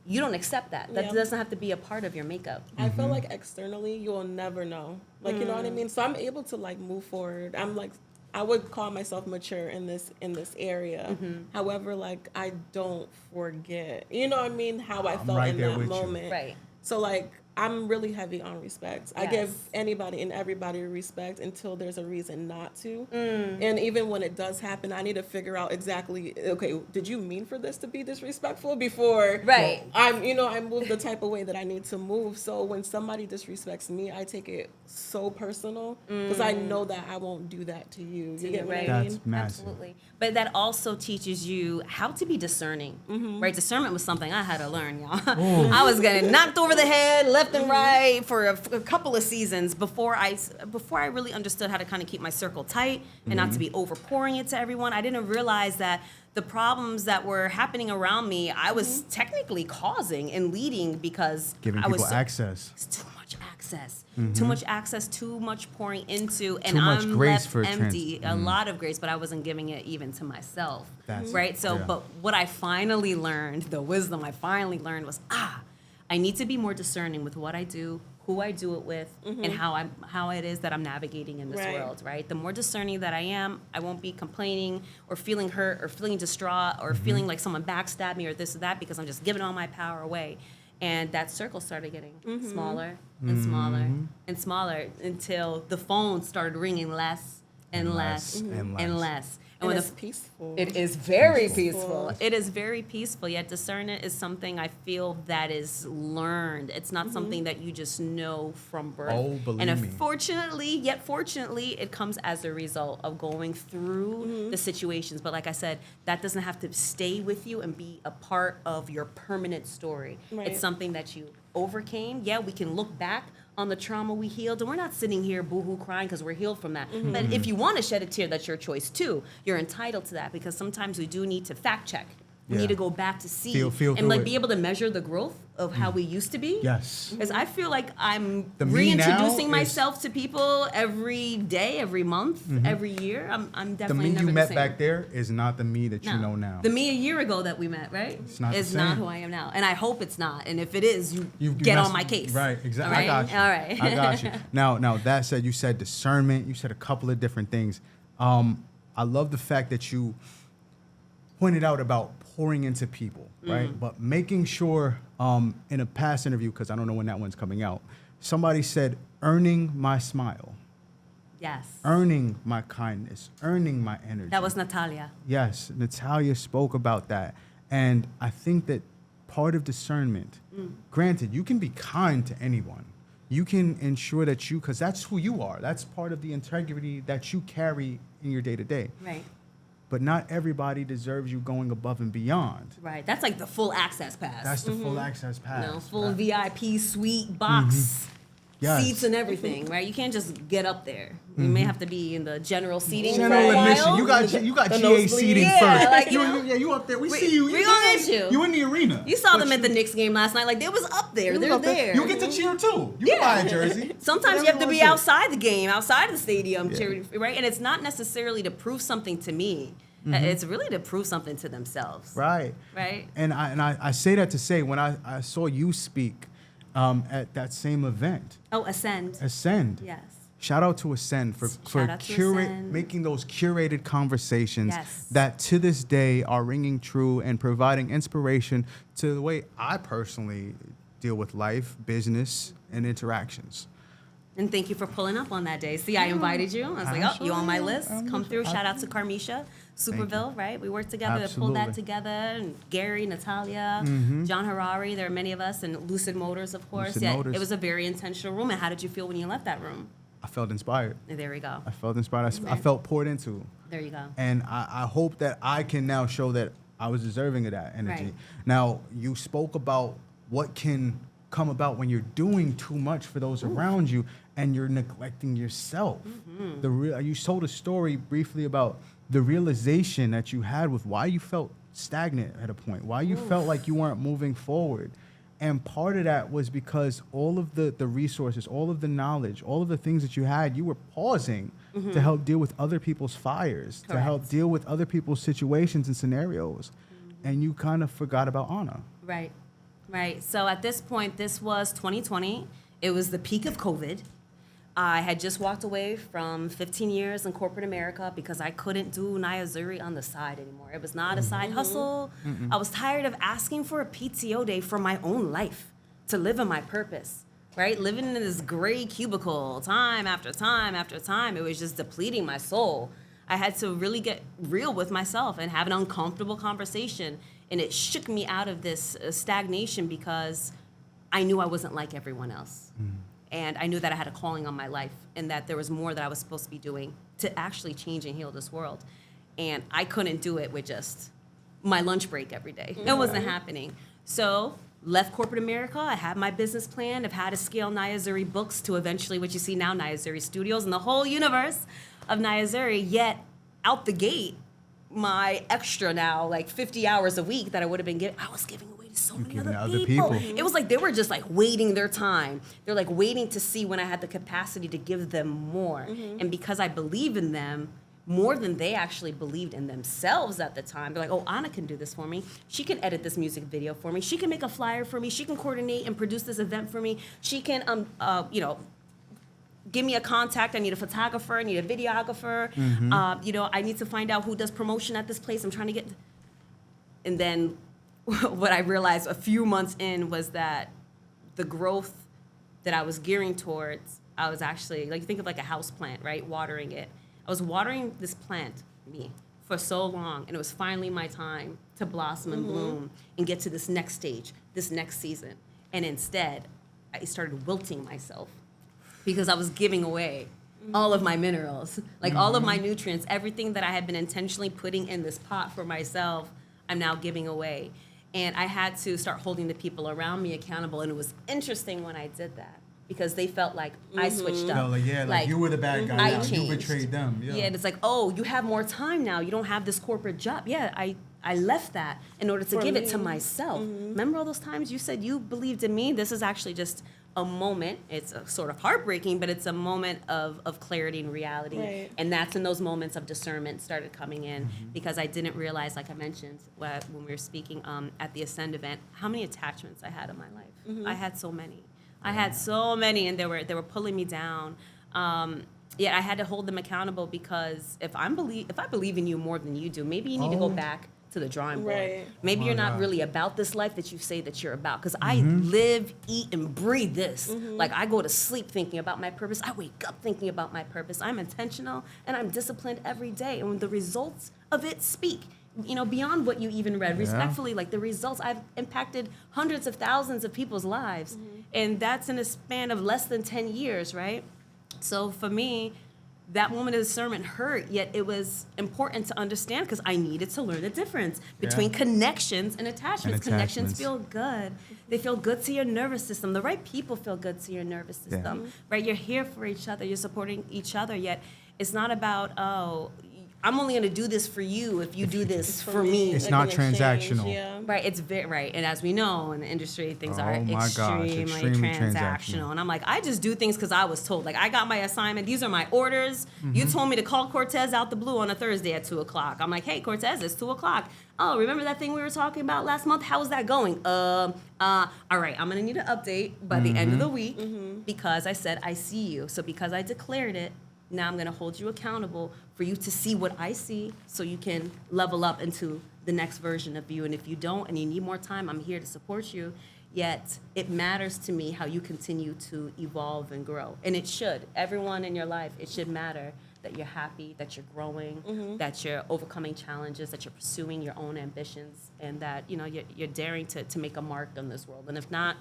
S1: you don't accept that. That
S4: Yeah.
S1: doesn't have to be a part of your makeup.
S4: I feel like externally you'll never know. Like you know what I mean? So I'm able to like move forward. I'm like I would call myself mature in this area. However, like I don't forget. You know what I mean? How I felt
S2: right
S4: in
S2: there
S4: that
S2: with you.
S4: moment.
S1: Right.
S4: So like I'm really heavy on respect. I give anybody and everybody respect until there's a reason not to. And even when it does happen, I need to figure out exactly, okay, did you mean for this to be disrespectful before I move the type of way that I need to move. So when somebody disrespects me, I take it so personal because I know that I won't do that to you. You get what I mean?
S2: That's massive.
S1: Absolutely. But that also teaches you how to be discerning, right? Discernment was something I had to learn, y'all. I was getting knocked over the head left and right for a couple of seasons before I really understood how to kind of keep my circle tight and not to be overpouring it to everyone. I didn't realize that the problems that were happening around me, I was technically causing and leading because
S2: Giving
S1: I was
S2: people access.
S1: It's too much access. Too much access, too much pouring into, and
S2: Too much
S1: I'm
S2: grace
S1: left
S2: for
S1: empty. A lot of grace, but I wasn't giving it even to myself. Right? So,
S2: yeah.
S1: but what I finally learned, the wisdom I finally learned was, I need to be more discerning with what I do, who I do it with, and how it is that I'm navigating in this world, right? The more discerning that I am, I won't be complaining or feeling hurt or feeling distraught or feeling like someone backstabbed me or this or that because I'm just giving all my power away. And that circle started getting smaller and smaller and smaller until the phone started ringing less and less and less.
S4: And it's peaceful.
S1: It is very peaceful. It is very peaceful. Yet discernment is something I feel that is learned. It's not something that you just know from birth.
S2: Oh, believe
S1: and
S2: me.
S1: fortunately, it comes as a result of going through the situations. But like I said, that doesn't have to stay with you and be a part of your permanent story.
S4: Right.
S1: It's something that you overcame. Yeah, we can look back on the trauma we healed, and we're not sitting here boohoo crying because we're healed from that. But if you want to shed a tear, that's your choice too. You're entitled to that because sometimes we do need to fact check. We need to go back to see
S2: Feel
S1: and like
S2: it.
S1: be able to measure the growth of how we used to be.
S2: Yes.
S1: Because I feel like I'm
S2: The me now
S1: reintroducing
S2: is-
S1: myself to people every day, every month, every year. I'm
S2: The
S1: definitely
S2: me
S1: never
S2: you
S1: the
S2: met
S1: same.
S2: back there is not the me that you know now.
S1: The me a year ago that we met, right?
S2: It's not the
S1: is not
S2: same.
S1: who I am now. And I hope it's not. And if it is, you get
S2: messed-
S1: on my case.
S2: Right, exactly.
S1: All
S2: I got you.
S1: All right.
S2: I got you. Now that said, you said discernment. You said a couple of different things. I love the fact that you pointed out about pouring into people, right? But making sure in a past interview, because I don't know when that one's coming out, somebody said, earning my smile,
S1: Yes.
S2: earning my kindness, earning my energy.
S1: That was Natalia.
S2: Yes, Natalia spoke about that. And I think that part of discernment, granted, you can be kind to anyone. You can ensure that because that's who you are. That's part of the integrity that you carry in your day-to-day.
S1: Right.
S2: But not everybody deserves you going above and beyond.
S1: Right. That's like the full access pass.
S2: That's the full access pass.
S1: You know, full
S2: right?
S1: VIP suite box.
S2: Yes.
S1: Seats and everything, right? You can't just get up there. You may have to be in the general seating
S2: General
S1: for a
S2: admission.
S1: while.
S2: You got
S4: The
S2: GA
S4: nosebleed.
S2: seating
S1: Yeah,
S2: first.
S1: like, you know,
S2: you up there. We
S1: we-
S2: see you.
S1: we
S2: You
S1: gonna
S2: there.
S1: get you.
S2: You in the arena.
S1: You saw
S2: But
S1: them at the Knicks game last night. Like, they was up there.
S2: you
S1: They're
S2: up
S1: there.
S2: You get to cheer too. You can buy a jersey.
S1: Sometimes you have to be
S2: Everyone
S1: outside the game, outside of the stadium, cheering, right? And it's not necessarily to prove something to me. It's really to prove something to themselves.
S2: Right.
S1: Right?
S2: And I say that to say when I saw you speak at that same event,
S1: Oh, Ascend.
S2: Ascend.
S1: Yes.
S2: Shout out to Ascend for
S1: Shout out to Ascend.
S2: making those curated conversations
S1: Yes.
S2: that to this day are ringing true and providing inspiration to the way I personally deal with life, business, and interactions.
S1: And thank you for pulling up on that day. See, I invited you. I was like, oh, you on my list? Come through. Shout out to Carmisha, Superville, right? We worked together to pull that
S2: Absolutely.
S1: together. And Gary, Natalia, John Harari, there are many of us, and Lucid Motors, of course.
S2: Lucid Motors.
S1: It was a very intentional room. And how did you feel when you left that room?
S2: I felt inspired.
S1: And there we go.
S2: I felt inspired. I felt poured into.
S1: There you go.
S2: And I hope that I can now show that I was deserving of that energy.
S1: Right.
S2: Now, you spoke about what can come about when you're doing too much for those around you and you're neglecting yourself. You told a story briefly about the realization that you had with why you felt stagnant at a point, why you felt like you weren't moving forward. And part of that was because all of the resources, all of the knowledge, all of the things that you had, you were pausing to help deal with other people's fires, to help deal with other people's situations and scenarios. And you kind of forgot about Anna.
S1: Right. Right. So at this point, this was 2020. It was the peak of COVID. I had just walked away from 15 years in corporate America because I couldn't do Niyah Zuri on the side anymore. It was not a side hustle. I was tired of asking for a PTO day for my own life to live in my purpose. right? Living in this gray cubicle time after time after time, it was just depleting my soul. I had to really get real with myself and have an uncomfortable conversation. And it shook me out of this stagnation because I knew I wasn't like everyone else. And I knew that I had a calling on my life and that there was more that I was supposed to be doing to actually change and heal this world. And I couldn't do it with just my lunch break every day. It wasn't happening. So left corporate America. I had my business plan of how to scale Niyah Zuri books to eventually what you see now, Niyah Zuri Studios and the whole universe of Niyah Zuri. Yet out the gate, my extra now, like 50 hours a week that I would have been giving, I was giving away to so many other people. It was like they were just like waiting their time. They're like waiting to see when I had the capacity to give them more. And because I believe in them, more than they actually believed in themselves at the time. They're like, oh, Anna can do this for me. She can edit this music video for me. She can make a flyer for me. She can coordinate and produce this event for me. She can, give me a contact. I need a photographer. I need a videographer. I need to find out who does promotion at this place. I'm trying to get. And then what I realized a few months in was that the growth that I was gearing towards, I was actually, like, think of like a house plant, right? Watering it. I was watering this plant, me, for so long, and it was finally my time to blossom and bloom and get to this next stage, this next season. And instead, I started wilting myself because I was giving away all of my minerals, like all of my nutrients, everything that I had been intentionally putting in this pot for myself, I'm now giving away. And I had to start holding the people around me accountable. And it was interesting when I did that, because they felt like I switched up.
S2: No, like you were the bad guy.
S1: I
S2: now.
S1: changed.
S2: You betrayed them.
S1: Yeah, and it's like, oh, you have more time now. You don't have this corporate job. Yeah, I left that in order to give it to myself. Remember all those times you said you believed in me? This is actually just a moment. It's a sort of heartbreaking, but it's a moment of clarity and reality.
S4: Right.
S1: And that's when those moments of discernment started coming in, because I didn't realize, like I mentioned when we were speaking at the Ascend event, how many attachments I had in my life. I had so many. I had so many, and they were pulling me down. Yet I had to hold them accountable, because if I believe in you more than you do, maybe you need to go back to the drawing board.
S4: Right.
S1: Maybe you're not really about this life that you say that you're about. Because I live, eat, and breathe this. Like, I go to sleep thinking about my purpose. I wake up thinking about my purpose. I'm intentional and I'm disciplined every day. And the results of it speak, beyond what you even read. Respectfully, like, the results, I've impacted hundreds of thousands of people's lives. And that's in a span of less than 10 years, right? So for me, that moment of discernment hurt, yet it was important to understand, because I needed to learn the difference between connections and attachments. Connections feel good. They feel good to your nervous system. The right people feel good to your nervous system, right? You're here for each other. You're supporting each other, yet it's not about, oh, I'm only going to do this for you if you do this for me.
S2: It's
S4: Like
S2: not
S4: an exchange,
S2: transactional.
S4: yeah.
S1: Right, it's very right, and as we know in the industry, things are
S2: Oh my gosh,
S1: extremely
S2: extremely
S1: transactional. And I'm like, I just do things because I was told. Like, I got my assignment; these are my orders. You told me to call Cortez out the blue on a Thursday at 2:00. I'm like, hey, Cortez, it's 2:00. Oh, remember that thing we were talking about last month? How was that going? All right, I'm gonna need an update by the end of the week, because I said I see you. So because I declared it, now I'm going to hold you accountable for you to see what I see, so you can level up into the next version of you. And if you don't and you need more time, I'm here to support you. Yet it matters to me how you continue to evolve and grow. And it should. Everyone in your life, it should matter that you're happy, that you're growing, that you're overcoming challenges, that you're pursuing your own ambitions, and that you're daring to make a mark on this world. And if not,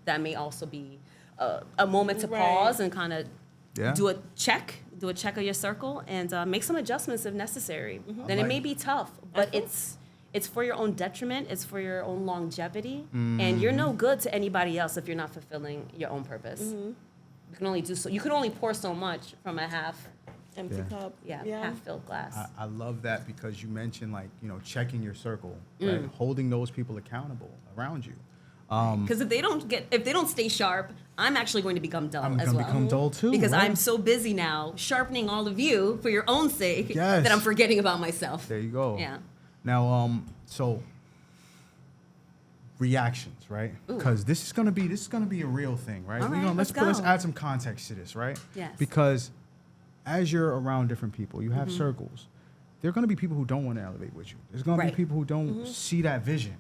S1: that may also be a moment to pause and kind of do a check of your circle, and make some adjustments if necessary. Then it may be tough, but it's for your own detriment. It's for your own longevity, and you're no good to anybody else if you're not fulfilling your own purpose. You can only do so. You can only pour so much from a half
S4: Empty cup.
S1: half filled glass.
S2: I love that, because you mentioned, like, checking your circle, right? Holding those people accountable around you.
S1: Because if they don't stay sharp, I'm actually going to become dull
S2: I'm
S1: as
S2: gonna
S1: well.
S2: become dull too.
S1: Because
S2: right?
S1: I'm so busy now sharpening all of you for your own sake
S2: Yes.
S1: that I'm forgetting about myself.
S2: There you go.
S1: Yeah.
S2: Now, so reactions, right? Because this is gonna be a real thing, right?
S1: All right, let's
S2: let's
S1: go.
S2: add some context to this, right?
S1: Yes.
S2: Because as you're around different people, you have circles. There are gonna be people who don't want to elevate with you. There's gonna be
S1: Right.
S2: people who don't see that vision,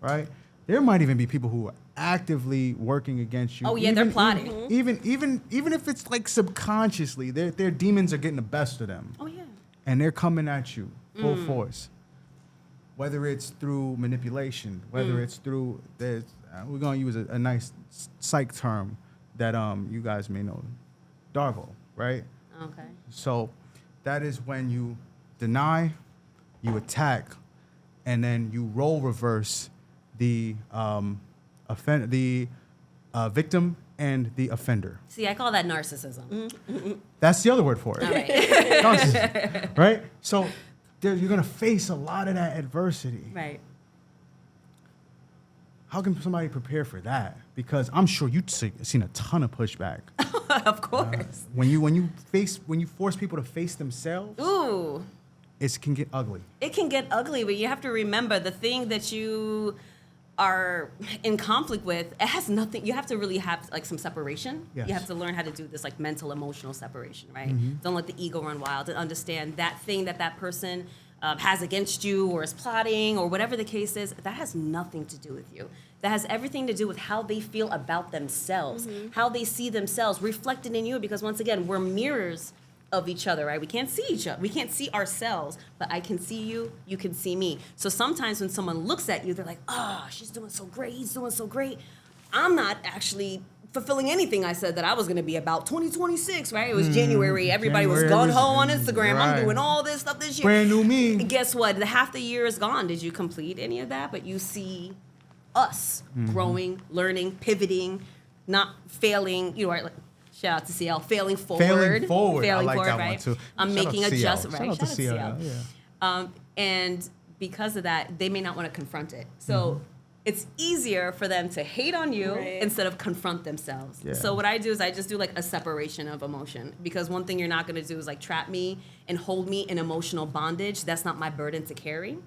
S2: right? There might even be people who are actively working against you.
S1: Oh, yeah, they're plotting.
S2: Even if it's like subconsciously, their demons are getting the best of them.
S1: Oh, yeah.
S2: And they're coming at you full force. Whether it's through manipulation, whether it's through we're gonna use a nice psych term that you guys may know, Darvo, right?
S1: Okay.
S2: So that is when you deny, you attack, and then you role reverse the victim and the offender.
S1: See, I call that narcissism.
S2: That's the other word for it.
S1: All right.
S2: Narcissism, right? So you're going to face a lot of that adversity.
S1: Right.
S2: How can somebody prepare for that? Because I'm sure you've seen a ton of pushback.
S1: Of course.
S2: When you force people to face themselves,
S1: Ooh.
S2: it can get ugly.
S1: It can get ugly, but you have to remember the thing that you are in conflict with, it has nothing, you have to really have like some separation.
S2: Yes.
S1: You have to learn how to do this like mental, emotional separation, right? Don't let the ego run wild and understand that thing that person has against you or is plotting or whatever the case is, that has nothing to do with you. That has everything to do with how they feel about themselves, how they see themselves reflected in you, because once again, we're mirrors of each other, right? We can't see each other. We can't see ourselves, but I can see you, you can see me. So sometimes when someone looks at you, they're like, oh, she's doing so great, he's doing so great. I'm not actually fulfilling anything I said that I was going to be about. 2026, right? It was January. Everybody was
S2: January,
S1: gung-ho on Instagram.
S2: right.
S1: I'm doing all this stuff this year.
S2: Brand new me.
S1: Guess what? Half the year is gone. Did you complete any of that? But you see us growing, learning, pivoting, not failing, you know, like, shout out to CL, failing forward.
S2: Failing forward. I like that
S1: right?
S2: one too.
S1: I'm
S2: Shout
S1: making
S2: out CL.
S1: adjustments. Right?
S2: Shout out to CL. Yeah.
S1: And because of that, they may not want to confront it. So it's easier for them to hate on you
S4: Right.
S1: instead of confront themselves.
S2: Yeah.
S1: So what I do is I just do like a separation of emotion, because one thing you're not going to do is like trap me and hold me in emotional bondage. That's not my burden to carry.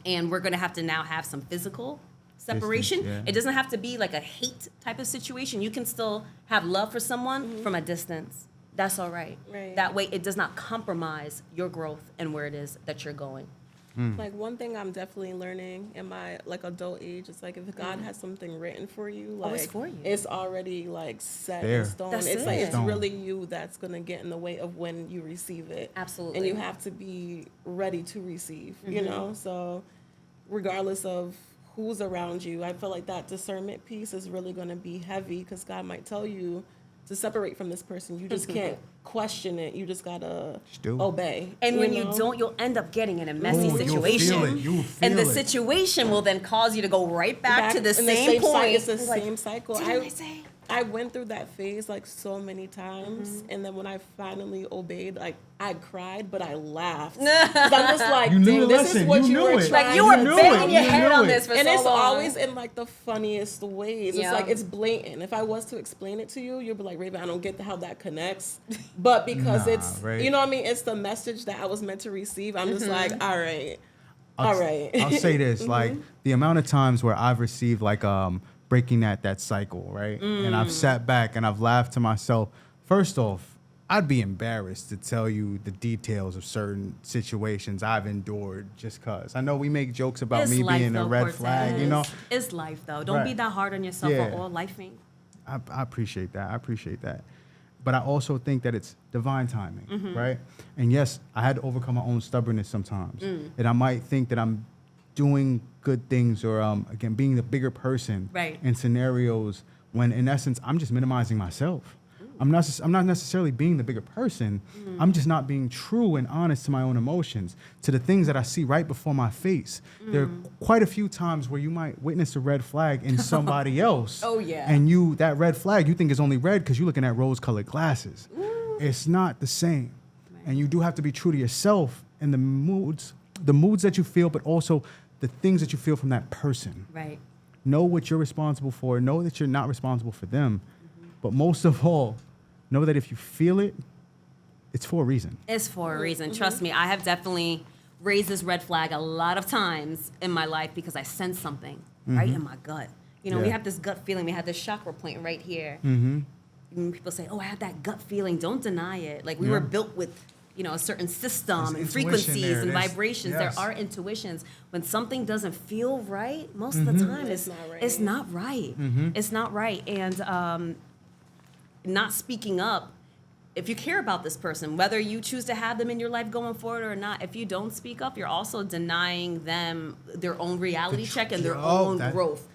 S1: And we're going to have to now have some physical separation.
S2: Yeah.
S1: It doesn't have to be like a hate type of situation. You can still have love for someone from a distance. That's all right.
S4: Right.
S1: That way it does not compromise your growth and where it is that you're going.
S4: Like one thing I'm definitely learning in my like adult age is like if God has something written for you, like
S1: it's for you.
S4: it's already like set
S2: There.
S4: in stone.
S1: That's
S4: It's
S1: it.
S4: like it's
S2: Stone.
S4: really you that's gonna get in the way of when you receive it.
S1: Absolutely.
S4: And you have to be ready to receive, you know? So regardless of who's around you, I feel like that discernment piece is really gonna be heavy because God might tell you to separate from this person. You just can't question it. You just gotta
S2: Just do.
S4: obey.
S1: And when you
S4: know?
S1: don't, you'll end up getting in a messy
S2: Ooh, you'll
S1: situation.
S2: feel it. You'll
S1: And the
S2: feel it.
S1: situation will then cause you to go right back to the
S4: in
S1: same point.
S4: It's the
S1: Like,
S4: same cycle.
S1: didn't I say?
S4: I went through that phase like so many times, and then when I finally obeyed, like I cried, but I laughed. 'Cause I'm just like,
S2: You knew
S4: dude,
S2: the
S4: this
S2: lesson.
S4: is what
S2: You
S4: you
S2: knew
S4: were
S2: it.
S4: trying
S1: Like you were
S4: to
S2: knew
S4: do.
S1: banging
S2: it.
S1: your
S2: You
S1: head
S2: knew
S1: on
S2: it.
S1: this for
S4: And
S1: so
S4: it's
S1: long.
S4: always in like the funniest ways.
S1: Yeah.
S4: It's like it's blatant. If I was to explain it to you, you'd be like, Raven, I don't get how that connects. But because
S2: Nah,
S4: it's,
S2: right.
S4: you know what I mean? It's the message that I was meant to receive. I'm just like, all right.
S2: I'll say this, like the amount of times where I've received like breaking that cycle, right? And I've sat back and I've laughed to myself. First off, I'd be embarrassed to tell you the details of certain situations I've endured just cause. I know we make jokes about
S1: It's
S2: me
S1: life,
S2: being
S1: though,
S2: a red
S1: Cortez.
S2: flag, you know.
S1: It's life, though. Don't be
S2: Right.
S1: that hard on yourself,
S2: Yeah.
S1: or all life ain't.
S2: I appreciate that. I appreciate that. But I also think that it's divine timing, right? And yes, I had to overcome my own stubbornness sometimes. And I might think that I'm doing good things or, again, being the bigger person
S1: Right.
S2: in scenarios when, in essence, I'm just minimizing myself. I'm not necessarily being the bigger person. I'm just not being true and honest to my own emotions, to the things that I see right before my face. There are quite a few times where you might witness a red flag in somebody else.
S1: Oh, yeah.
S2: And that red flag, you think is only red because you're looking at rose-colored glasses. It's not the same.
S1: Right.
S2: And you do have to be true to yourself and the moods that you feel, but also the things that you feel from that person.
S1: Right.
S2: Know what you're responsible for. Know that you're not responsible for them. But most of all, know that if you feel it, it's for a reason.
S1: It's for a reason. Trust me, I have definitely raised this red flag a lot of times in my life because I sense something right in my gut. You know, we
S2: Yeah.
S1: have this gut feeling. We have this chakra point right here. When people say, oh, I have that gut feeling, don't deny it. Like, we
S2: Yeah.
S1: were built with a certain system
S2: There's
S1: and
S2: intuition
S1: frequencies
S2: there.
S1: and
S2: There's-
S1: vibrations.
S2: yes.
S1: There are intuitions. When something doesn't feel right, most of the time
S4: It's not right.
S1: it's not right. It's not right. And not speaking up, if you care about this person, whether you choose to have them in your life going forward or not, if you don't speak up, you're also denying them their own reality check and their own growth.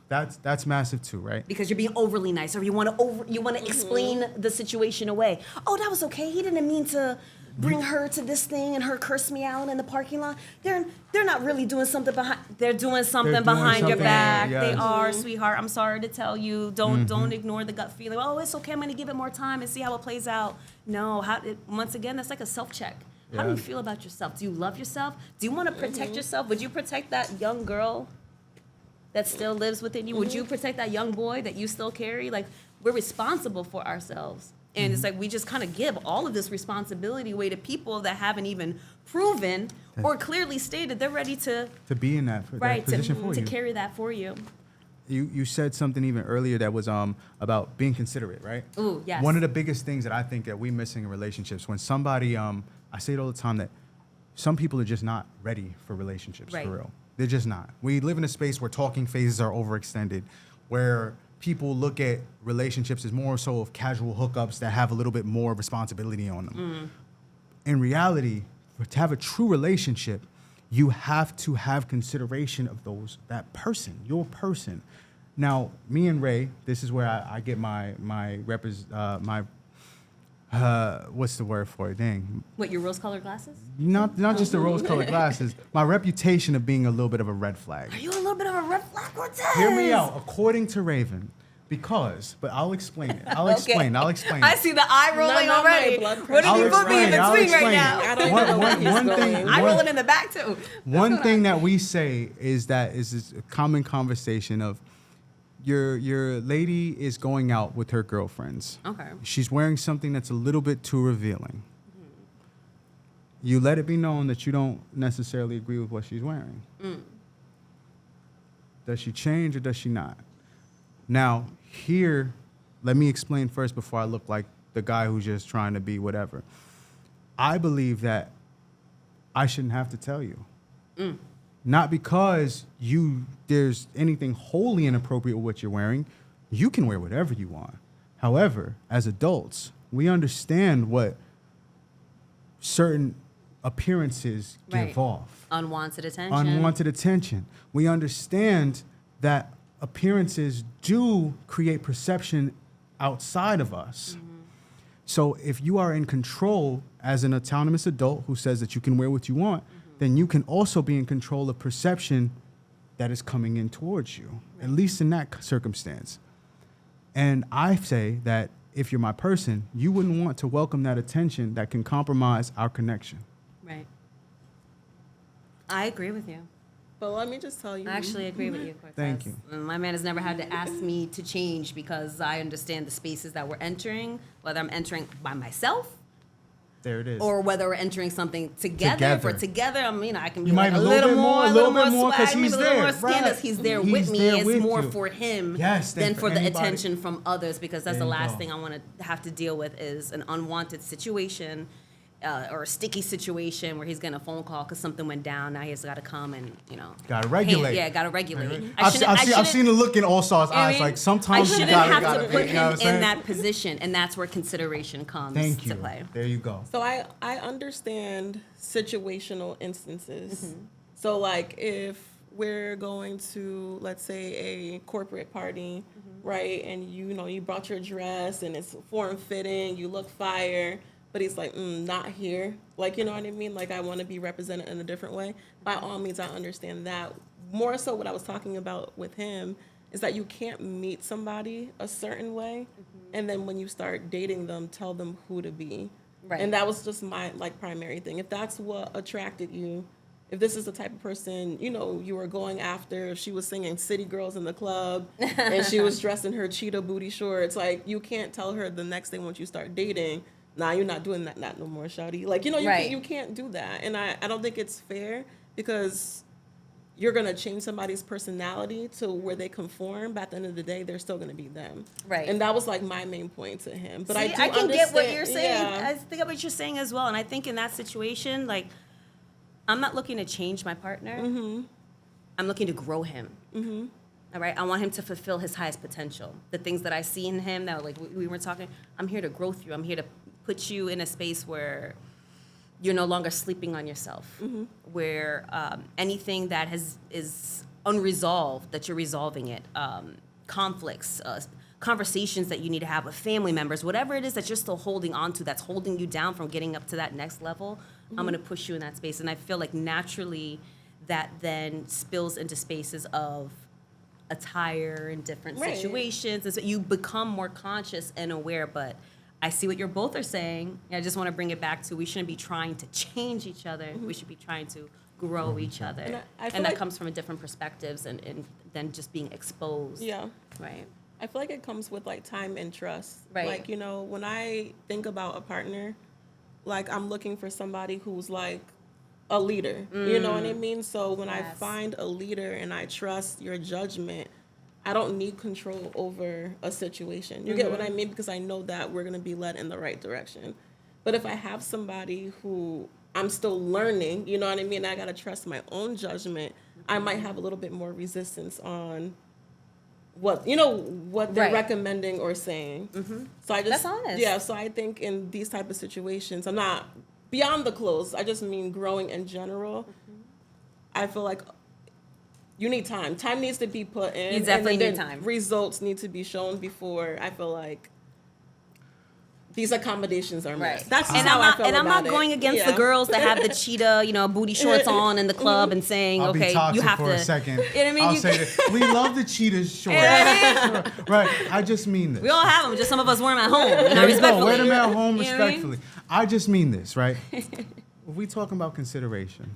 S2: That's massive too, right?
S1: Because you're being overly nice, or you want to explain the situation away. Oh, that was okay. He didn't mean to bring her to this thing and her curse me out in the parking lot. They're not really doing something behind. They're doing something behind your
S2: something,
S1: back.
S2: yes.
S1: They are, sweetheart. I'm sorry to tell you. Don't ignore the gut feeling. Oh, it's okay. I'm gonna give it more time and see how it plays out. No, once again, that's like a self check. How do you feel about yourself? Do you love yourself? Do you want to protect yourself? Would you protect that young girl that still lives within you? Would you protect that young boy that you still carry? Like, we're responsible for ourselves. And it's like we just kind of give all of this responsibility away to people that haven't even proven or clearly stated they're ready to
S2: be in that, that position for
S1: to
S2: you.
S1: carry that for you.
S2: You said something even earlier that was about being considerate, right?
S1: Ooh, yes.
S2: One of the biggest things that I think that we missing in relationships, when somebody I say it all the time, that some people are just not ready for relationships,
S1: Right.
S2: for real. They're just not. We live in a space where talking phases are overextended, where people look at relationships as more so of casual hookups that have a little bit more responsibility on them. In reality, to have a true relationship, you have to have consideration of that person, your person. Now, me and Ray, this is where I get my what's the word for it? Dang.
S1: What, your rose-colored glasses?
S2: Not just the rose-colored glasses. My reputation of being a little bit of a red flag.
S1: Are you a little bit of a red flag, Cortez?
S2: Hear me out. According to Raven, but I'll explain it. I'll explain.
S1: I see the eye rolling
S4: Not
S1: already.
S4: my blood
S1: What did you put me in
S2: I'll
S1: between right
S2: explain.
S1: now?
S4: I don't even know where he's going.
S1: I roll it in the back too.
S2: One thing that we say is this a common conversation of your lady is going out with her girlfriends.
S1: Okay.
S2: She's wearing something that's a little bit too revealing. You let it be known that you don't necessarily agree with what she's wearing. Does she change or does she not? Now, here, let me explain first before I look like the guy who's just trying to be whatever. I believe that I shouldn't have to tell you. Not because there's anything wholly inappropriate with what you're wearing. You can wear whatever you want. However, as adults, we understand what certain appearances give off.
S1: Unwanted attention.
S2: We understand that appearances do create perception outside of us. So if you are in control as an autonomous adult who says that you can wear what you want, then you can also be in control of perception that is coming in towards you, at least in that circumstance. And I say that if you're my person, you wouldn't want to welcome that attention that can compromise our connection.
S1: Right. I agree with you.
S4: But let me just tell you.
S1: I actually agree with you, Cortez.
S2: Thank you.
S1: My man has never had to ask me to change because I understand the spaces that we're entering, whether I'm entering by myself
S2: There it is.
S1: or whether we're entering something together. If we're together, I can be
S2: You might
S1: like
S2: have a little bit more, 'cause
S1: swag, maybe
S2: he's
S1: a little
S2: there,
S1: more scandalous.
S2: right.
S1: He's there
S2: He's
S1: with me.
S2: there
S1: It's
S2: with
S1: more
S2: you.
S1: for him
S2: Yes,
S1: than for the
S2: anybody.
S1: attention from others, because that's
S2: There
S1: the
S2: you
S1: last
S2: go.
S1: thing I want to have to deal with is an unwanted situation. Or a sticky situation where he's getting a phone call because something went down. Now he's got to come and,
S2: Gotta regulate.
S1: Gotta regulate.
S2: I've seen the look in All Stars'
S1: You know what I
S2: eyes.
S1: mean?
S2: Like sometimes
S1: I
S2: you
S1: shouldn't
S2: gotta
S1: have to put
S2: you know
S1: him
S2: what I'm saying?
S1: in that position, and that's where consideration comes
S2: Thank you.
S1: to play.
S2: There you go.
S4: So I understand situational instances. So like if we're going to, let's say, a corporate party, right? And you brought your dress and it's form fitting, you look fire, but he's like, not here. Like, you know what I mean? Like, I want to be represented in a different way. By all means, I understand that. More so what I was talking about with him is that you can't meet somebody a certain way, and then when you start dating them, tell them who to be.
S1: Right.
S4: And that was just my, primary thing. If that's what attracted you, if this is the type of person, you were going after, if she was singing City Girls in the club and she was dressed in her cheetah booty shorts, like, you can't tell her the next day once you start dating, nah, you're not doing that no more, shawty. Like, you
S1: Right.
S4: you can't do that. And I don't think it's fair because you're going to change somebody's personality to where they conform, but at the end of the day, they're still going to be them.
S1: Right.
S4: And that was like my main point to him. But
S1: See,
S4: I
S1: can get what you're saying.
S4: Yeah.
S1: I think what you're saying as well. And I think in that situation, like, I'm not looking to change my partner. Mm-hmm. I'm looking to grow him. Mm-hmm. All right. I want him to fulfill his highest potential. The things that I see in him that, like, we were talking, I'm here to grow through. I'm here to put you in a space where you're no longer sleeping on yourself, mm-hmm. where anything that is unresolved, that you're resolving it, conflicts, conversations that you need to have with family members, whatever it is that you're still holding on to that's holding you down from getting up to that next level, mm-hmm. I'm going to push you in that space. And I feel like naturally that then spills into spaces of attire and different situations. And so you become more conscious and aware, but I see what you're both are saying. I just want to bring it back to we shouldn't be trying to change each other. Mm-hmm. We should be trying to grow each other. And that like comes from different perspectives and then just being exposed.
S4: Yeah.
S1: Right.
S4: I feel like it comes with like time and trust.
S1: Right.
S4: Like, you know, when I think about a partner, like I'm looking for somebody who's like a leader. You know what I mean? So when I find a leader and I trust your judgment, I don't need control over a situation. You get what I mean? Because I know that we're going to be led in the right direction. But if I have somebody who I'm still learning, you know what I mean? I got to trust my own judgment. I might have a little bit more resistance on what they're recommending or saying. Mm-hmm. So I just,
S1: that's honest.
S4: Yeah. So I think in these type of situations, I'm not beyond the clothes. I just mean growing in general. Mm-hmm. I feel like you need time. Time needs to be put in.
S1: You definitely need time.
S4: Results need to be shown before I feel like these accommodations are made. That's
S1: and
S4: how I feel
S1: and I'm not going against the girls that have the cheetah, booty shorts on in the club and saying,
S2: I'll be
S1: okay,
S2: toxic
S1: you have
S2: for
S1: to.
S2: a second.
S1: You know what I mean?
S2: I'll say that we love the cheetah shorts. Right. I just mean this.
S1: We all have them. Just some of us wear them at home.
S2: There you
S1: respectfully.
S2: go. Wear them at home
S1: You know what I mean?
S2: respectfully. I just mean this, right? If we talking about consideration,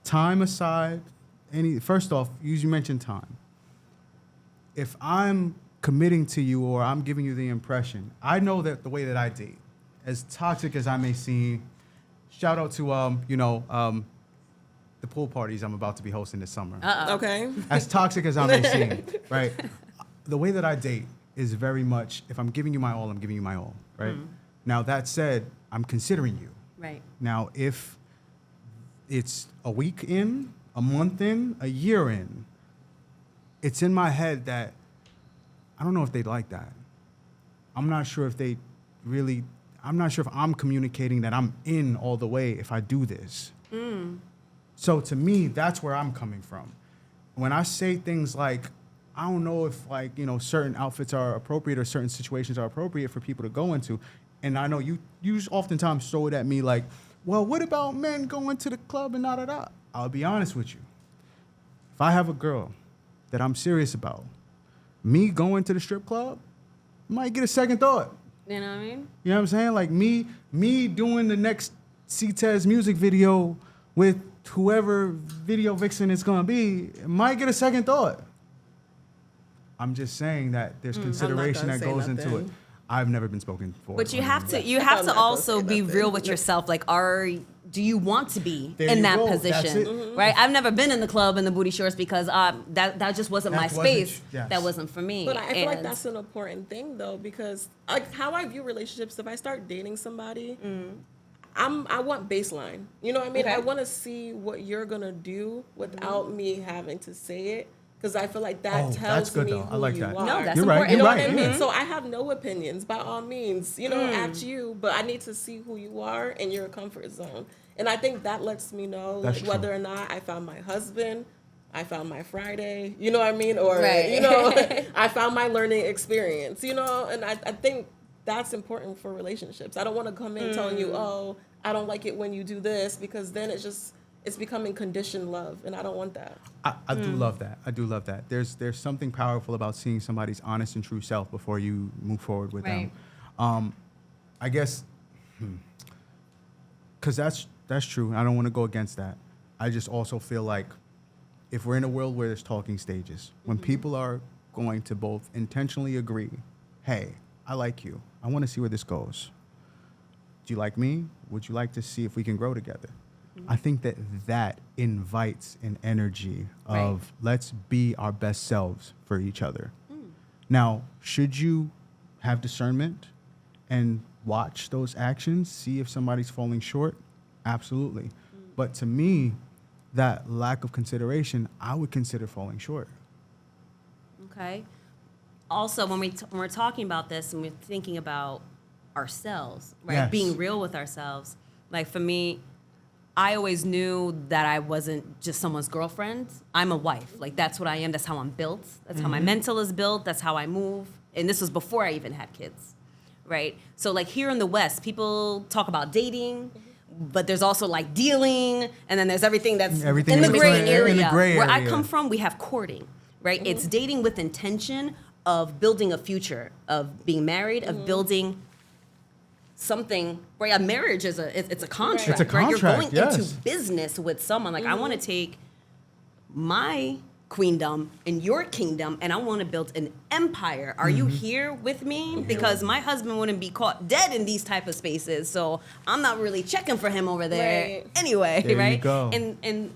S2: time aside, first off, you mentioned time. If I'm committing to you or I'm giving you the impression, I know that the way that I date, as toxic as I may seem, shout out to the pool parties I'm about to be hosting this summer.
S4: Okay.
S2: As toxic as I may seem, right? The way that I date is very much, if I'm giving you my all, I'm giving you my all, right? Now, that said, I'm considering you.
S1: Right.
S2: Now, if it's a week in, a month in, a year in, it's in my head that I don't know if they'd like that. I'm not sure if I'm not sure if I'm communicating that I'm in all the way if I do this. So to me, that's where I'm coming from. When I say things like, I don't know if certain outfits are appropriate or certain situations are appropriate for people to go into, and I know you oftentimes throw it at me like, well, what about men going to the club and da-da-da? I'll be honest with you. If I have a girl that I'm serious about, me going to the strip club might get a second thought.
S1: You know what I mean?
S2: You know what I'm saying? Like me doing the next C-Tez music video with whoever video vixen it's gonna be, might get a second thought. I'm just saying that there's consideration that goes into it. I've never been spoken for.
S1: But you have to also be real with yourself. Like, do you want to be in that position? Right? I've never been in the club in the booty shorts because that just wasn't my space. That wasn't for me.
S4: But I feel like that's an important thing though, because like how I view relationships, if I start dating somebody, I want baseline. You know what I mean? Okay. I want to see what you're gonna do without me having to say it. Because I feel like that tells me who
S2: I like
S4: you
S2: that.
S4: are.
S1: No, that's
S2: You're
S1: important.
S2: right.
S4: You know what I
S2: You're
S4: mean?
S2: right.
S4: So I have no opinions, by all means, at you, but I need to see who you are in your comfort zone. And I think that lets me know whether or not I found my husband, I found my Friday, you know what I mean? Or, I found my learning experience, and I think that's important for relationships. I don't want to come in telling you, oh, I don't like it when you do this, because then it's becoming conditioned love, and I don't want that.
S2: I do love that. I do love that. There's something powerful about seeing somebody's honest and true self before you move forward with them. I guess, because that's true. I don't want to go against that. I just also feel like if we're in a world where there's talking stages, when people are going to both intentionally agree, hey, I like you. I want to see where this goes. Do you like me? Would you like to see if we can grow together? I think that invites an energy of let's be our best selves for each other. Now, should you have discernment and watch those actions, see if somebody's falling short? Absolutely. But to me, that lack of consideration, I would consider falling short.
S1: Okay. Also, when we're talking about this and we're thinking about ourselves, right?
S2: Yes.
S1: Being real with ourselves. Like for me, I always knew that I wasn't just someone's girlfriend. I'm a wife. Like that's what I am. That's how I'm built. That's how my mental is built. That's how I move. And this was before I even had kids, right? So like here in the West, people talk about dating, but there's also like dealing, and then there's everything that's in the gray area.
S2: In the gray
S1: Where I
S2: area.
S1: come from, we have courting, right? It's dating with intention of building a future, of being married, of building something, right? A marriage is it's a contract,
S2: It's a
S1: right? You're
S2: contract,
S1: going into
S2: yes.
S1: business with someone. Like I want to take my queendom and your kingdom, and I want to build an empire. Are you here with me? Because my husband wouldn't be caught dead in these type of spaces, so I'm not really checking for him over there
S4: Right.
S1: anyway,
S2: There you
S1: right?
S2: go.
S1: And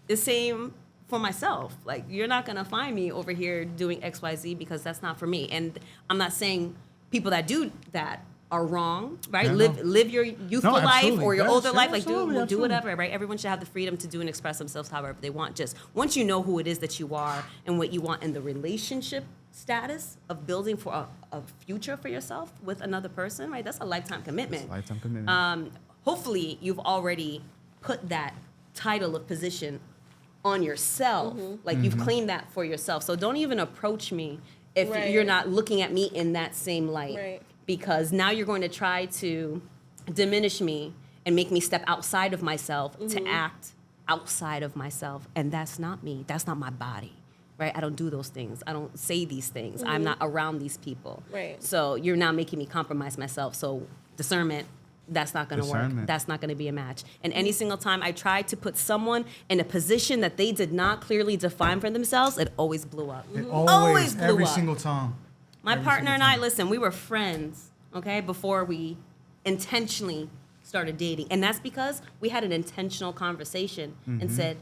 S1: the same for myself. Like you're not gonna find me over here doing XYZ because that's not for me. And I'm not saying people that do that are wrong, right?
S2: Yeah,
S1: live your youthful life
S2: absolutely.
S1: or your
S2: Yes,
S1: older
S2: yeah,
S1: life, like
S2: absolutely,
S1: do
S2: absolutely.
S1: whatever, right? Everyone should have the freedom to do and express themselves however they want. Just once you know who it is that you are and what you want in the relationship status of building for a future for yourself with another person, right? That's a lifetime commitment.
S2: Lifetime commitment.
S1: Hopefully you've already put that title of position on yourself. Like you've claimed that for yourself. So don't even approach me if
S4: Right.
S1: you're not looking at me in that same light.
S4: Right.
S1: Because now you're going to try to diminish me and make me step outside of myself to act outside of myself. And that's not me. That's not my body. Right? I don't do those things. I don't say these things. I'm not around these people.
S4: Right.
S1: So you're now making me compromise myself. So discernment, that's not going to work.
S2: Discernment.
S1: That's not going to be a match. And any single time I tried to put someone in a position that they did not clearly define for themselves, it always blew up.
S2: It
S1: Always
S2: always,
S1: blew
S2: every
S1: up.
S2: single time.
S1: My
S2: Every
S1: partner
S2: single
S1: and I,
S2: time.
S1: listen, we were friends, okay, before we intentionally started dating. And that's because we had an intentional conversation and said,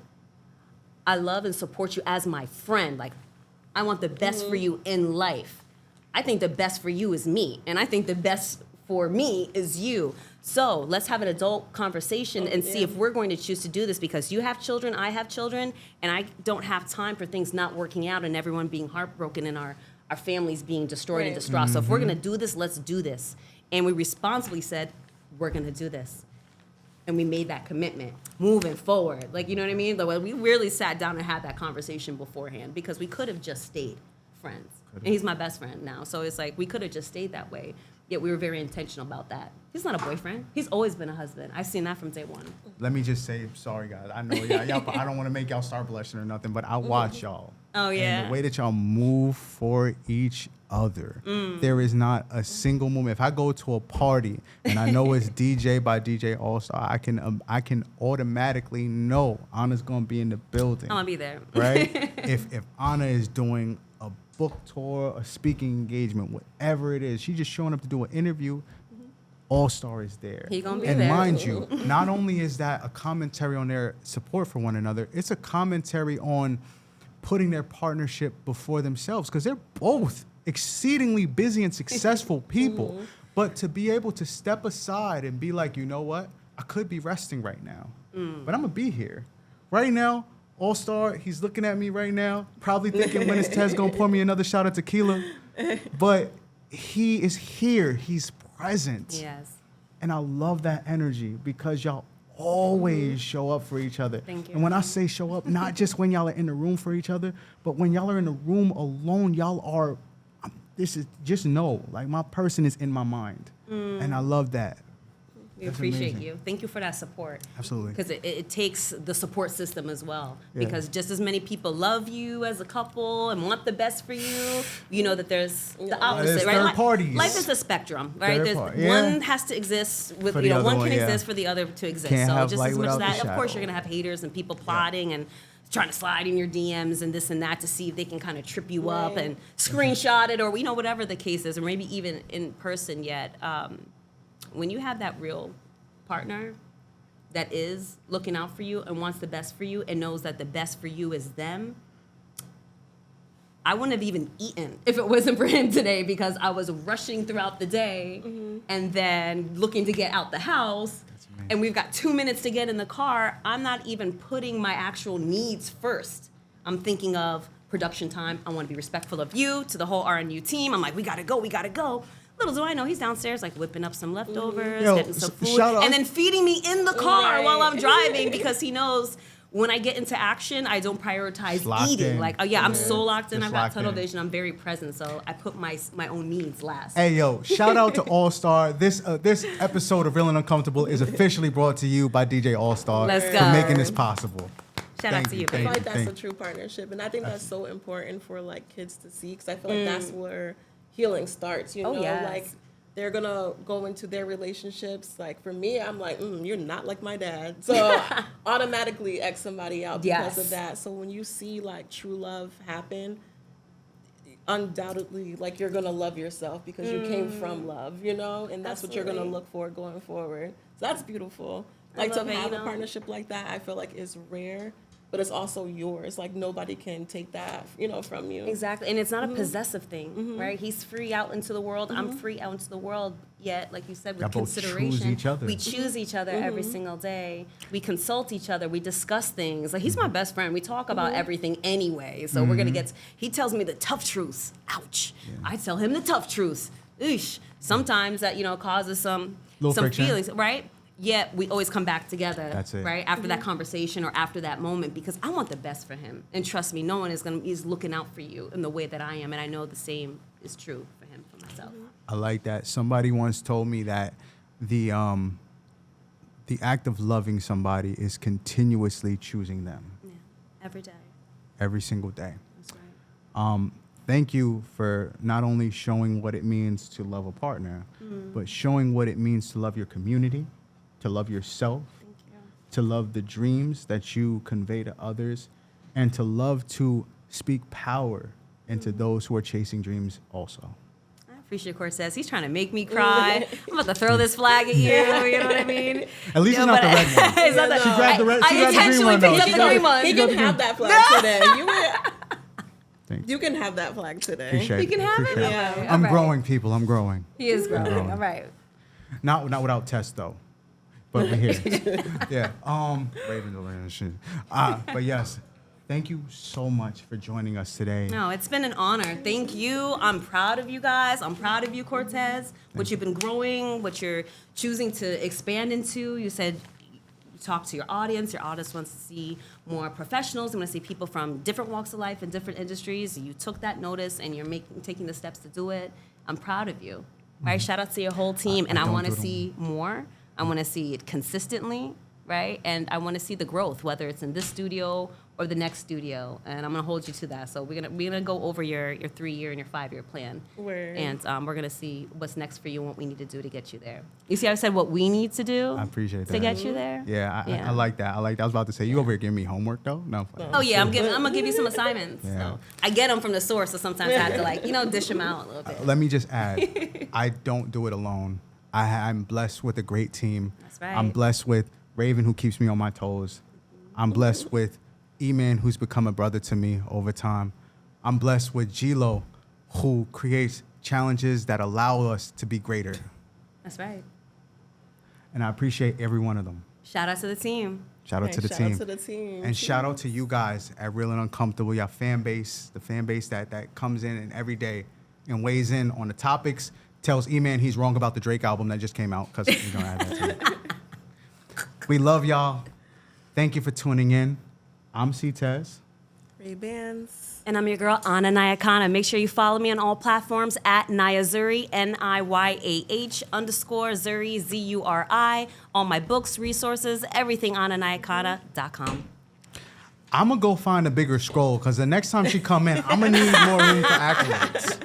S1: I love and support you as my friend. Like, I want the best for you in life. I think the best for you is me. And I think the best for me is you. So let's have an adult conversation and see if we're going to choose to do this, because you have children, I have children, and I don't have time for things not working out and everyone being heartbroken and our families being destroyed and
S4: Right.
S1: distraught. So if we're gonna do this, let's do this. And we responsibly said, we're gonna do this. And we made that commitment moving forward. Like, you know what I mean? Like, we really sat down and had that conversation beforehand, because we could have just stayed friends. And he's my best friend now. So it's like, we could have just stayed that way. Yet we were very intentional about that. He's not a boyfriend. He's always been a husband. I've seen that from day one.
S2: Let me just say, sorry guys. I know y'all I don't want to make y'all start blushing or nothing, but I watch y'all.
S1: Oh, yeah?
S2: And the way that y'all move for each other, there is not a single moment. If I go to a party and I know it's DJ by DJ All Star, I can automatically know Anna's gonna be in the building.
S1: I'm gonna be there.
S2: Right? if Anna is doing a book tour, a speaking engagement, whatever it is, she's just showing up to do an interview. All Star is there.
S1: He gonna be
S2: and
S1: there.
S2: mind you, not only is that a commentary on their support for one another, it's a commentary on putting their partnership before themselves, because they're both exceedingly busy and successful people. But to be able to step aside and be like, you know what? I could be resting right now, but I'm gonna be here. Right now, All Star, he's looking at me right now, probably thinking when is Tez gonna pour me another shot of tequila. But he is here, he's present.
S1: Yes.
S2: And I love that energy, because y'all always show up for each other.
S1: Thank you.
S2: And when I say show up, not just when y'all are in the room for each other, but when y'all are in the room alone, y'all are, this is, just know, like, my person is in my mind. And I love that.
S1: We
S2: That's
S1: appreciate
S2: amazing.
S1: you. Thank you for that support.
S2: Absolutely.
S1: Because it takes the support system as well.
S2: Yeah.
S1: Because just as many people love you as a couple and want the best for you, you know that there's the opposite,
S2: There's
S1: right?
S2: third parties.
S1: Life is a spectrum, right?
S2: Third
S1: There's
S2: party, yeah.
S1: one has to exist with,
S2: For
S1: you
S2: the
S1: know,
S2: other
S1: one
S2: one,
S1: can
S2: yeah.
S1: exist for the other to exist.
S2: Can't
S1: So
S2: have
S1: just
S2: light
S1: as much as
S2: without
S1: that,
S2: the
S1: of course,
S2: shadow.
S1: you're gonna have haters and people plotting and trying to slide in your DMs and this and that to see if they can kind of trip you up
S4: Right.
S1: and screenshot it, or you know, whatever the case is, or maybe even in person. Yet when you have that real partner, that is looking out for you and wants the best for you and knows that the best for you is them, I wouldn't have even eaten if it wasn't for him today, because I was rushing throughout the day and then looking to get out the house. And we've got 2 minutes to get in the car. I'm not even putting my actual needs first. I'm thinking of production time. I want to be respectful of you, to the whole RNU team. I'm like, we gotta go. Little do I know, he's downstairs like whipping up some leftovers, getting some food, and then feeding me in the car while I'm driving, because he knows when I get into action, I don't prioritize eating. Like, I'm so locked in.
S2: Just
S1: I've got tunnel
S2: locked in.
S1: vision. I'm very present, so I put my own needs last.
S2: Hey, yo, shout out to All Star. This episode of Real and Uncomfortable is officially brought to you by DJ All Star
S1: Let's
S2: for
S1: go.
S2: making this possible.
S1: Shout out to you.
S4: I feel
S2: Thank
S4: like
S2: you,
S4: that's
S2: thank
S4: a true partnership, and I think that's so important for like kids to see, because I feel like that's where healing starts. You know,
S1: yes.
S4: like they're gonna go into their relationships. Like for me, I'm like, you're not like my dad, so I automatically X somebody out because of that. So when you see like true love happen, undoubtedly, like you're gonna love yourself because you came from love, you know, and that's what you're gonna look for going forward. So that's beautiful. Like to have a partnership like that, I feel like is rare, but it's also yours. Like nobody can take that, you know, from you.
S1: Exactly, and it's not a possessive thing, right? He's free out into the world. I'm free out into the world. Yet, like you said, with
S2: Y'all both
S1: consideration,
S2: choose each other.
S1: we choose each other every single day. We consult each other. We discuss things. Like he's my best friend. We talk about everything anyway. So we're gonna get. He tells me the tough truths. Ouch. Yeah. I tell him the tough truths. Oosh. Sometimes that causes some
S2: friction.
S1: feelings, right? Yet we always come back together.
S2: That's it.
S1: Right after that conversation or after that moment, because I want the best for him. And trust me, no one is looking out for you in the way that I am, and I know the same is true for him, for myself.
S2: I like that. Somebody once told me that the act of loving somebody is continuously choosing them.
S1: Yeah, every day.
S2: Every single day.
S1: That's right.
S2: Thank you for not only showing what it means to love a partner, but showing what it means to love your community, to love yourself, to love the dreams that you convey to others, and to love to speak power into those who are chasing dreams also.
S1: I appreciate Cortez. He's trying to make me cry. I'm about to throw this flag at you. You know what I mean?
S2: At least it's not the red one.
S1: It's not the-
S2: She grabbed the red. She
S1: I
S2: grabbed the green
S1: intentionally
S2: one though.
S1: picked up the green one.
S4: He can have that flag today.
S2: Thanks.
S4: You can have that flag today.
S2: Appreciate
S1: You can have it?
S2: appreciate
S1: Yeah.
S2: I'm
S1: All right.
S2: growing, people. I'm growing.
S1: He is growing.
S2: growing.
S1: All right.
S2: Not without Tess though. But we're here. Yeah. Ravens over here and shit. But yes, thank you so much for joining us today.
S1: No, it's been an honor. Thank you. I'm proud of you guys. I'm proud of you, Cortez. What you've been growing, what you're choosing to expand into. You said you talk to your audience. Your audience wants to see more professionals. They want to see people from different walks of life and different industries. You took that notice and you're taking the steps to do it. I'm proud of you. Right? Shout out to your whole team. And I
S2: don't
S1: want to
S2: do it
S1: see more. I want to see it consistently, right? And I want to see the growth, whether it's in this studio or the next studio. And I'm going to hold you to that. So we're gonna go over your 3-year and your 5-year plan.
S4: Word.
S1: And we're going to see what's next for you and what we need to do to get you there. You see how I said what we need to do
S2: I appreciate that.
S1: to get you there?
S2: Yeah, I like that. I like that. I was about to say, you over here giving me homework though? No.
S1: Oh, yeah, I'm going to give you some assignments.
S2: Yeah.
S1: So I get them from the source, so sometimes I have to dish them out a little bit.
S2: Let me just add, I don't do it alone. I'm blessed with a great team.
S1: That's right.
S2: I'm blessed with Raven, who keeps me on my toes. I'm blessed with E-Man, who's become a brother to me over time. I'm blessed with G-Lo, who creates challenges that allow us to be greater.
S1: That's right.
S2: And I appreciate every one of them.
S1: Shout out to the team.
S2: Shout out to the
S4: Shout
S2: team.
S4: out to the team.
S2: And shout out to you guys at Real and Uncomfortable, your fan base, the fan base that comes in and every day and weighs in on the topics, tells E-Man he's wrong about the Drake album that just came out, because we're going to add that to it. We love y'all. Thank you for tuning in. I'm C-Tez.
S4: Ray-Bans.
S1: And I'm your girl, Aniyah Zuri. Make sure you follow me on all platforms at Niyah Zuri, NIYAH_Zuri, ZURI. All my books, resources, everything on AniyahZuri.com.
S2: I'm going to go find a bigger scroll, because the next time she come in, I'm going to need more room for accolades.